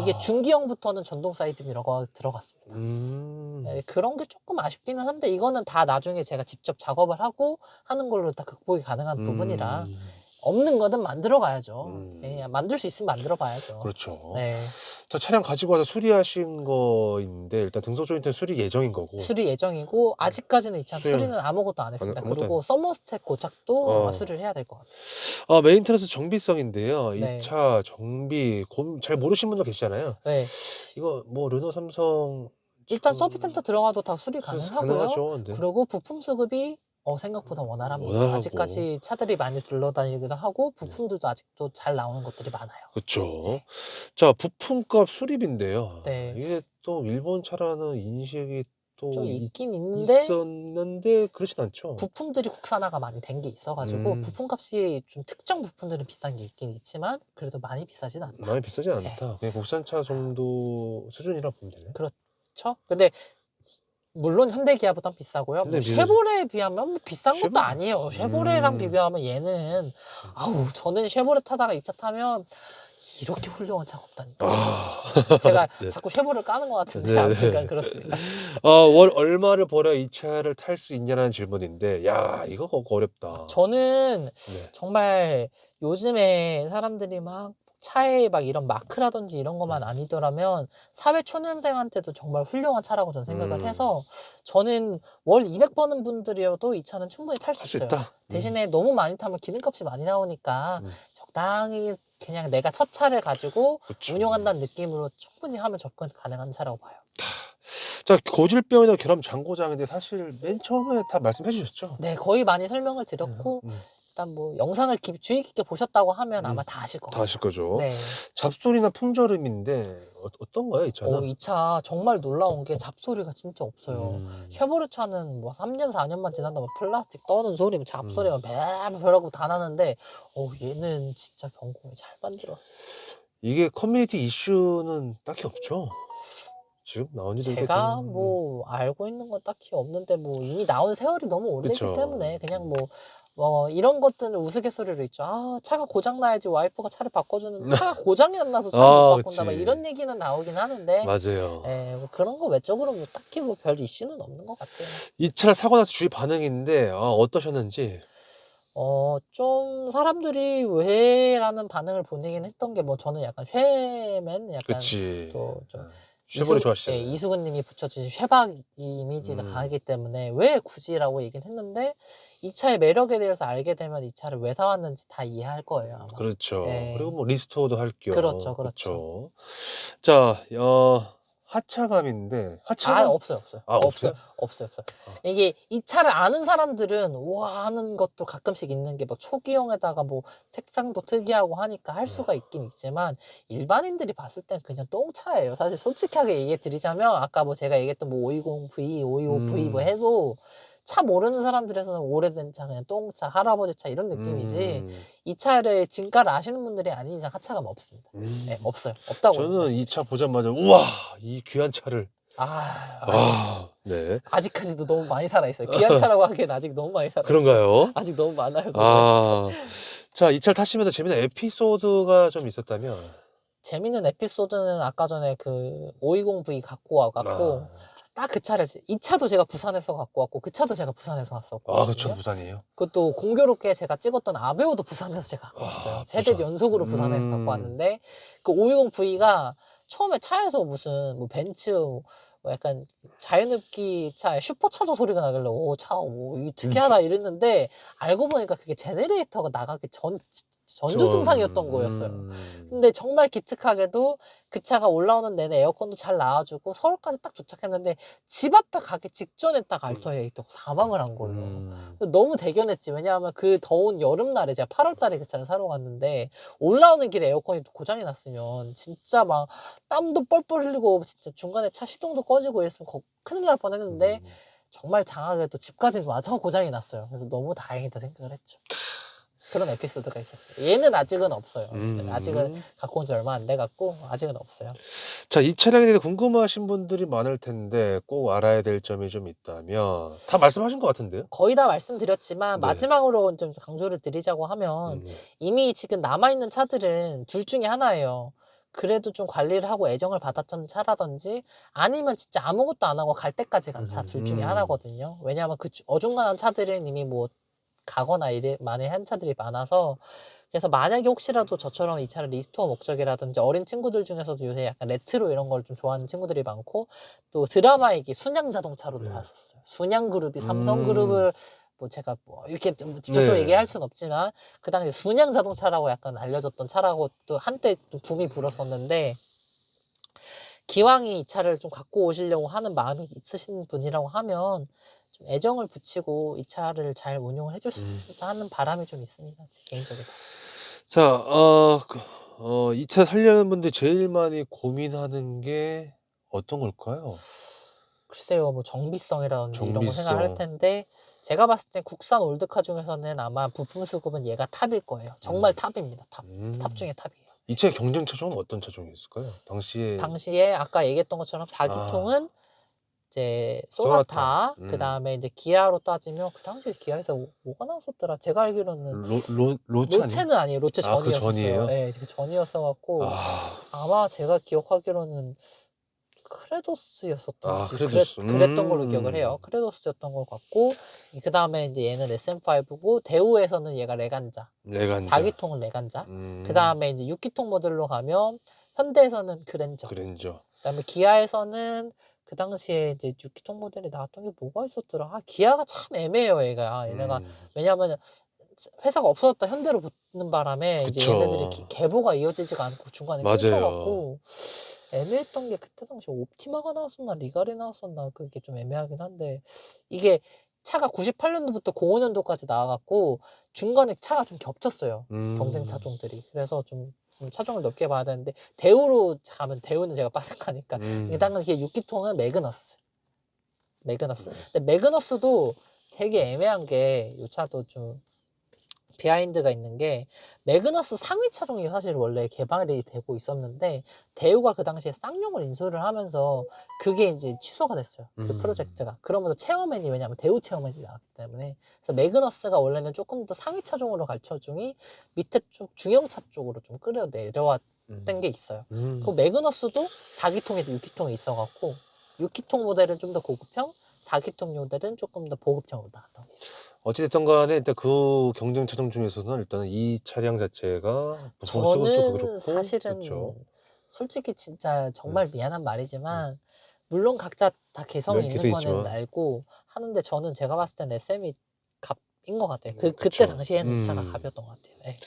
이게 중기형부터는 전동 사이드미러가 들어갔습니다. 네, 그런 게 조금 아쉽기는 한데, 이거는 다 나중에 제가 직접 작업을 하고 하는 걸로 다 극복이 가능한 부분이라, 없는 거는 만들어 가야죠. 예, 만들 수 있으면 만들어 봐야죠. 그렇죠. 네. 자, 차량 가지고 와서 수리하신 거인데 일단 등속 조인트는 수리 예정인 거고. 수리 예정이고, 아직까지는 이 차 수리는 수리는 아무것도 안 했습니다. 아무것도 그리고 서머스택 고착도 아마 수리를 해야 될 것 같아요. 메인테너ンス정비성인데요. 네. 이 차 정비 잘 모르시는 분들 계시잖아요. 네. 이거 뭐 르노, 삼성 일단 서비스 센터 들어가도 다 수리 가능하고요. 가능하죠. 네. 그리고 부품 수급이 생각보다 원활합니다. 원활하고. 아직까지 차들이 많이 둘러다니기도 하고, 부품들도 아직도 잘 나오는 것들이 많아요. 그쵸. 자, 부품값 수리비인데요. 네. 이게 또 일본 차라는 인식이 또 좀 있긴 있는데, 있었는데 그렇진 않죠. 부품들이 국산화가 많이 된 게 있어가지고 부품값이 좀 특정 부품들은 비싼 게 있긴 있지만 그래도 많이 비싸진 않다. 많이 비싸지 네. 않다. 그냥 국산차 정도 수준이라 보면 되네. 그렇죠. 근데 물론 현대 기아보단 비싸고요. 뭐 현대 비싸죠. 쉐보레에 비하면 뭐 비싼 것도 쉐보레. 아니에요. 쉐보레랑 비교하면 얘는, 저는 쉐보레 타다가 이 차 타면 이렇게 훌륭한 차가 없다니까. 제가 네. 자꾸 쉐보레를 까는 것 같은데, 네. 아무튼간 그렇습니다. 월 얼마를 벌어야 이 차를 탈 수 있냐라는 질문인데, 야, 이거 어렵다. 저는 네. 정말 요즘에 사람들이 막 차에 막 이런 마크라든지 이런 것만 아니더라면 사회 초년생한테도 정말 훌륭한 차라고 저는 생각을 해서, 저는 월 200 버는 분들이어도 이 차는 충분히 탈 수 할 수 있어요. 있다. 대신에 너무 많이 타면 기름값이 많이 나오니까 적당히 그냥 내가 첫 차를 가지고 그쵸. 운용한다는 느낌으로 충분히 하면 접근 가능한 차라고 봐요. 자, 고질병이나 결함 장고장인데 사실 맨 처음에 다 말씀해 주셨죠? 네, 거의 많이 설명을 드렸고, 일단 뭐 영상을 주의 깊게 보셨다고 하면 아마 음. 다 아실 것 다 아실 같아요. 거죠. 네. 잡소리나 풍절음인데 어떤가요, 이 차는? 이 차 정말 놀라운 게 잡소리가 진짜 없어요. 음. 쉐보레 차는 뭐 3년, 4년만 지난다면 플라스틱 떠는 소리, 잡소리가 음. 벼라고 다 나는데, 얘는 진짜 경공이 잘 만들었어요, 진짜. 이게 커뮤니티 이슈는 딱히 없죠? 지금 나온 지도 꽤 제가 뭐 알고 있는 건 딱히 없는데, 뭐 이미 나온 세월이 너무 오래됐기 그쵸. 때문에 그냥 뭐 이런 것들은 우스갯소리로 있죠. 아, 차가 고장 나야지 와이프가 차를 바꿔주는, 차가 고장이 안 나서 차를 못 바꾼다, 막 그치. 이런 얘기는 나오긴 하는데, 맞아요. 뭐 그런 거 외적으로 뭐 딱히 뭐 별 이슈는 없는 것 같아요. 이 차를 사고 나서 주위 반응인데 어떠셨는지? 좀 사람들이 "왜?"라는 반응을 보이긴 했던 게, 뭐 저는 약간 쉐맨, 약간 그치. 또 좀 쉐보레 좋아하시잖아요. 이수근 님이 붙여주신 쉐박 이미지가 음. 강하기 때문에 "왜 굳이?"라고 얘기는 했는데, 이 차의 매력에 대해서 알게 되면 이 차를 왜 사 왔는지 다 이해할 거예요, 아마. 그렇죠. 그리고 예. 뭐 리스토어도 할 겸. 그렇죠, 그렇죠. 그쵸. 자, 하차감인데 하차감 없어요, 없어요. 없어요. 없어요? 없어요, 없어요. 아. 이게 이 차를 아는 사람들은 우와 하는 것도 가끔씩 있는 게, 뭐 초기형에다가 뭐 색상도 특이하고 하니까 할 수가 있긴 있지만, 일반인들이 봤을 땐 그냥 똥차예요. 사실 솔직하게 얘기해 드리자면, 아까 뭐 제가 얘기했던 뭐 520V, 525V 뭐 해도 차 모르는 사람들에서는 오래된 차, 그냥 똥차, 할아버지 차 이런 느낌이지, 이 차를 진가를 아시는 분들이 아닌 이상 하차감 없습니다. 네, 없어요. 없다고 저는 이 말씀드릴게요. 차 보자마자 우와 이 귀한 차를 아닙니다. 네. 아직까지도 너무 많이 살아있어요. 귀한 차라고 하기엔 아직 너무 많이 살아있어요. 그런가요? 아직 너무 많아요, 그거는. 자, 이 차를 타시면서 재밌는 에피소드가 좀 있었다면? 재밌는 에피소드는 아까 전에 그 520V 갖고 와 갖고, 딱 그 차를, 이 차도 제가 부산에서 갖고 왔고, 그 차도 제가 부산에서 그 차도 왔었거든요. 부산이에요? 그것도 공교롭게 제가 찍었던 아베오도 부산에서 제가 갖고 왔어요. 3대 부산. 연속으로 부산에서 갖고 왔는데, 그 520V가 처음에 차에서 무슨 뭐 벤츠 뭐 약간 자연흡기 차에 슈퍼차저 소리가 나길래 이게 특이하다 이랬는데, 알고 보니까 그게 제네레이터가 나가기 전조 증상이었던 거였어요. 근데 정말 기특하게도 그 차가 올라오는 내내 에어컨도 잘 나와주고, 서울까지 딱 도착했는데 집 앞에 가기 직전에 딱 알터네이터가 사망을 한 거예요. 너무 대견했지. 왜냐하면 그 더운 여름날에, 제가 8월 달에 그 차를 사러 갔는데, 올라오는 길에 에어컨이 고장이 났으면 진짜 막 땀도 뻘뻘 흘리고, 진짜 중간에 차 시동도 꺼지고 이랬으면 큰일 날 뻔했는데, 정말 장하게도 집까지 와서 고장이 났어요. 그래서 너무 다행이다 생각을 했죠. 그런 에피소드가 있었습니다. 얘는 아직은 없어요. 아직은 갖고 온 지 얼마 안 돼 갖고 아직은 없어요. 자, 이 차량에 대해 궁금하신 분들이 많을 텐데 꼭 알아야 될 점이 좀 있다면 다 말씀하신 것 같은데요? 거의 다 말씀드렸지만, 네. 마지막으로 좀 강조를 드리자고 하면, 이미 지금 남아있는 차들은 둘 중에 하나예요. 그래도 좀 관리를 하고 애정을 받았던 차라든지, 아니면 진짜 아무것도 안 하고 갈 때까지 간 차, 둘 중에 하나거든요. 왜냐하면 그 어중간한 차들은 이미 뭐 가거나 만에 한 차들이 많아서. 그래서 만약에 혹시라도 저처럼 이 차를 리스토어 목적이라든지, 어린 친구들 중에서도 요새 약간 레트로 이런 걸 좀 좋아하는 친구들이 많고, 또 드라마에 이게 순양 자동차로 또 왔었어요. 순양 그룹이 삼성 그룹을, 뭐 제가 뭐 이렇게 좀 직접적으로 얘기할 수는 없지만, 그 당시에 순양 자동차라고 약간 알려졌던 차라고 또 한때 또 붐이 불었었는데, 기왕이 이 차를 좀 갖고 오시려고 하는 마음이 있으신 분이라고 하면, 좀 애정을 붙이고 이 차를 잘 운용을 해주셨으면 하는 바람이 좀 있습니다, 제 개인적으로. 자, 이 차 살려는 분들이 제일 많이 고민하는 게 어떤 걸까요? 글쎄요, 뭐 정비성이라든지 이런 거 생각할 정비성. 텐데, 제가 봤을 때 국산 올드카 중에서는 아마 부품 수급은 얘가 탑일 거예요. 정말 탑입니다. 탑 중에 탑이에요. 이 차의 경쟁 차종은 어떤 차종이 있을까요? 당시에 아까 얘기했던 것처럼 4기통은 이제 소나타, 그 다음에 이제 기아로 따지면, 그 당시에 기아에서 뭐가 나왔었더라? 제가 알기로는 로체 아니에요? 로체는 아니에요. 로체 그 전이었어요. 전이에요? 네, 그 전이었어 갖고, 아마 제가 기억하기로는 크레도스였었던지, 크레도스. 그랬던 걸로 기억을 해요. 크레도스였던 것 같고, 그 다음에 이제 얘는 SM5고, 대우에서는 얘가 레간자. 4기통은 레간자. 그 다음에 이제 6기통 모델로 가면, 현대에서는 그랜저. 그 다음에 기아에서는 그 당시에 이제 6기통 모델이 나왔던 게 뭐가 있었더라? 기아가 참 애매해요, 얘가. 얘네가, 왜냐면 회사가 없어졌다 현대로 붙는 바람에, 이제 그쵸. 얘네들이 계보가 이어지지가 않고 중간에 맞아요. 끊겨갖고 애매했던 게, 그때 당시 옵티마가 나왔었나 리갈이 나왔었나, 그게 좀 애매하긴 한데, 이게 차가 98년도부터 05년도까지 나와갖고 중간에 차가 좀 겹쳤어요. 경쟁 차종들이. 그래서 좀 차종을 넓게 봐야 되는데 대우로 가면 대우는 제가 빠삭하니까 일단 이게 6기통은 매그너스. 근데 매그너스도 되게 애매한 게 이 차도 좀 비하인드가 있는 게 매그너스 상위 차종이 사실 원래 개발이 되고 있었는데 대우가 그 당시에 쌍용을 인수를 하면서 그게 이제 취소가 됐어요. 그 프로젝트가. 그러면서 체어맨이 왜냐면 대우 체어맨이 나왔기 때문에 그래서 매그너스가 원래는 조금 더 상위 차종으로 갈 차종이 밑에 쪽 중형차 쪽으로 좀 끌어 내려왔던 게 있어요. 그 매그너스도 4기통에도 6기통이 있어갖고 6기통 모델은 좀 더 고급형, 4기통 모델은 조금 더 보급형으로 나왔던 게 있어요. 어찌됐든 간에 일단 그 경쟁 차종 중에서는 일단은 이 차량 자체가 부품 수급도 저는 그렇고 사실은 그렇죠. 솔직히 진짜 정말 미안한 말이지만 물론 각자 다 개성이 있는 개성이 거는 있지만. 알고 하는데 저는 제가 봤을 때는 SM이 갑인 것 같아요. 그때 그쵸. 당시에는 이 차가 갑이었던 것 같아요. 네.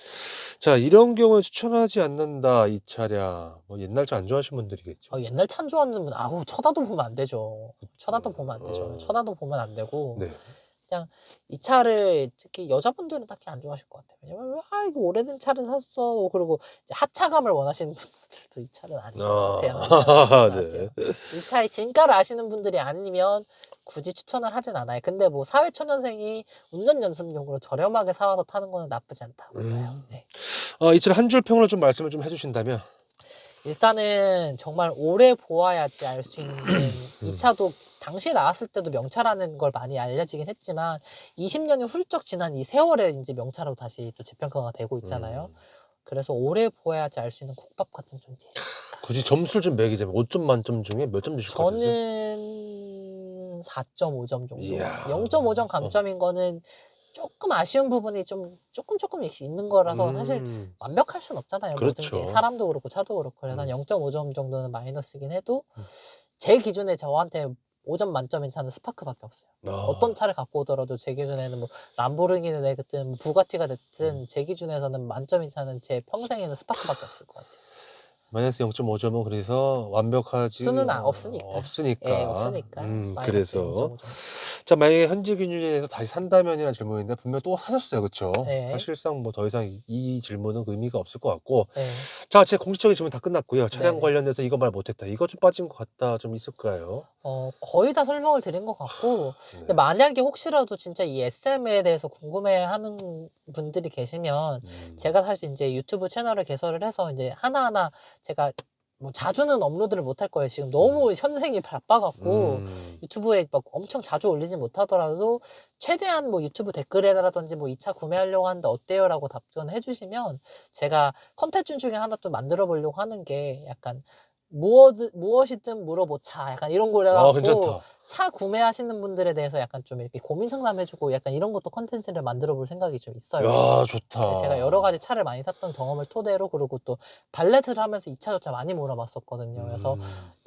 자, 이런 경우에 추천하지 않는다 이 차량. 뭐 옛날 차 안 좋아하시는 분들이겠죠. 옛날 차 좋아하는 분 아우 쳐다도 보면 안 되죠. 쳐다도 보면 안 되죠. 어. 쳐다도 보면 안 되고 네. 그냥 이 차를 특히 여자분들은 딱히 안 좋아하실 것 같아요. 왜냐면 이거 오래된 차를 샀어. 그리고 이제 하차감을 원하시는 분들도 이 차는 아닌 것 같아요. 네. 이 차의 진가를 아시는 분들이 아니면 굳이 추천을 하진 않아요. 근데 뭐 사회초년생이 운전 연습용으로 저렴하게 사와서 타는 거는 나쁘지 않다고 봐요. 네. 이 차를 한 줄 평을 좀 말씀을 좀 해주신다면. 일단은 정말 오래 보아야지 알 수 있는 이 차도 당시에 나왔을 때도 명차라는 걸 많이 알려지긴 했지만 20년이 훌쩍 지난 이 세월에 이제 명차로 다시 또 재평가가 되고 있잖아요. 그래서 오래 보아야지 알 수 있는 국밥 같은 존재죠. 굳이 점수를 좀 매기자면 5점 만점 중에 몇 점 주실 것 같으세요? 저는 4.5점 정도. 이야. 0.5점 감점인 거는 조금 아쉬운 부분이 좀 조금씩 있는 거라서 사실 완벽할 순 없잖아요. 모든 그렇죠. 게 사람도 그렇고 차도 그렇고 그래서 한 0.5점 정도는 마이너스긴 해도 제 기준에 저한테 5점 만점인 차는 스파크밖에 없어요. 어떤 차를 갖고 오더라도 제 기준에는 뭐 람보르기니 됐든 뭐 부가티가 됐든 제 기준에서는 만점인 차는 제 평생에는 스파크밖에 없을 것 같아요. 마이너스 0.5점은 그래서 완벽하지 수는 없으니까. 없으니까. 예, 없으니까. 마이너스 그래서 0.5점. 자, 만약에 현지 기준에서 다시 산다면이라는 질문인데 분명 또 하셨어요, 그렇죠? 네. 사실상 뭐 더 이상 이 질문은 의미가 없을 것 같고. 네. 자, 제 공식적인 질문 다 끝났고요. 차량 네네. 관련해서 이거 말 못했다, 이거 좀 빠진 것 같다, 좀 있을까요? 거의 다 설명을 드린 것 같고 근데 네. 만약에 혹시라도 진짜 이 SM에 대해서 궁금해하는 분들이 계시면 제가 사실 이제 유튜브 채널을 개설을 해서 이제 하나하나 제가 뭐 자주는 업로드를 못할 거예요. 지금 너무 현생이 바빠갖고 유튜브에 막 엄청 자주 올리진 못하더라도 최대한 뭐 유튜브 댓글에라든지 뭐 이 차 구매하려고 하는데 어때요? 라고 답변해 주시면 제가 컨텐츠 중에 하나 또 만들어 보려고 하는 게 약간 무엇이든 물어보자 약간 이런 거래 갖고 괜찮다. 차 구매하시는 분들에 대해서 약간 좀 이렇게 고민 상담해주고 약간 이런 것도 컨텐츠를 만들어 볼 생각이 좀 있어요. 야, 좋다. 제가 여러 가지 차를 많이 탔던 경험을 토대로 그리고 또 발렛을 하면서 이 차 저 차 많이 몰아봤었거든요. 그래서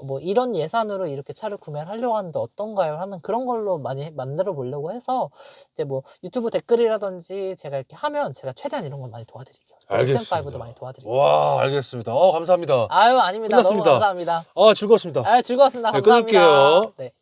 뭐 이런 예산으로 이렇게 차를 구매를 하려고 하는데 어떤가요? 하는 그런 걸로 많이 만들어 보려고 해서 이제 뭐 유튜브 댓글이라든지 제가 이렇게 하면 제가 최대한 이런 건 많이 도와드릴게요. 알겠습니다. SM5도 많이 도와드리겠습니다. 와, 알겠습니다. 감사합니다. 아유 아닙니다. 끝났습니다. 너무 감사합니다. 즐거웠습니다. 즐거웠습니다. 네, 감사합니다. 끊을게요. 네.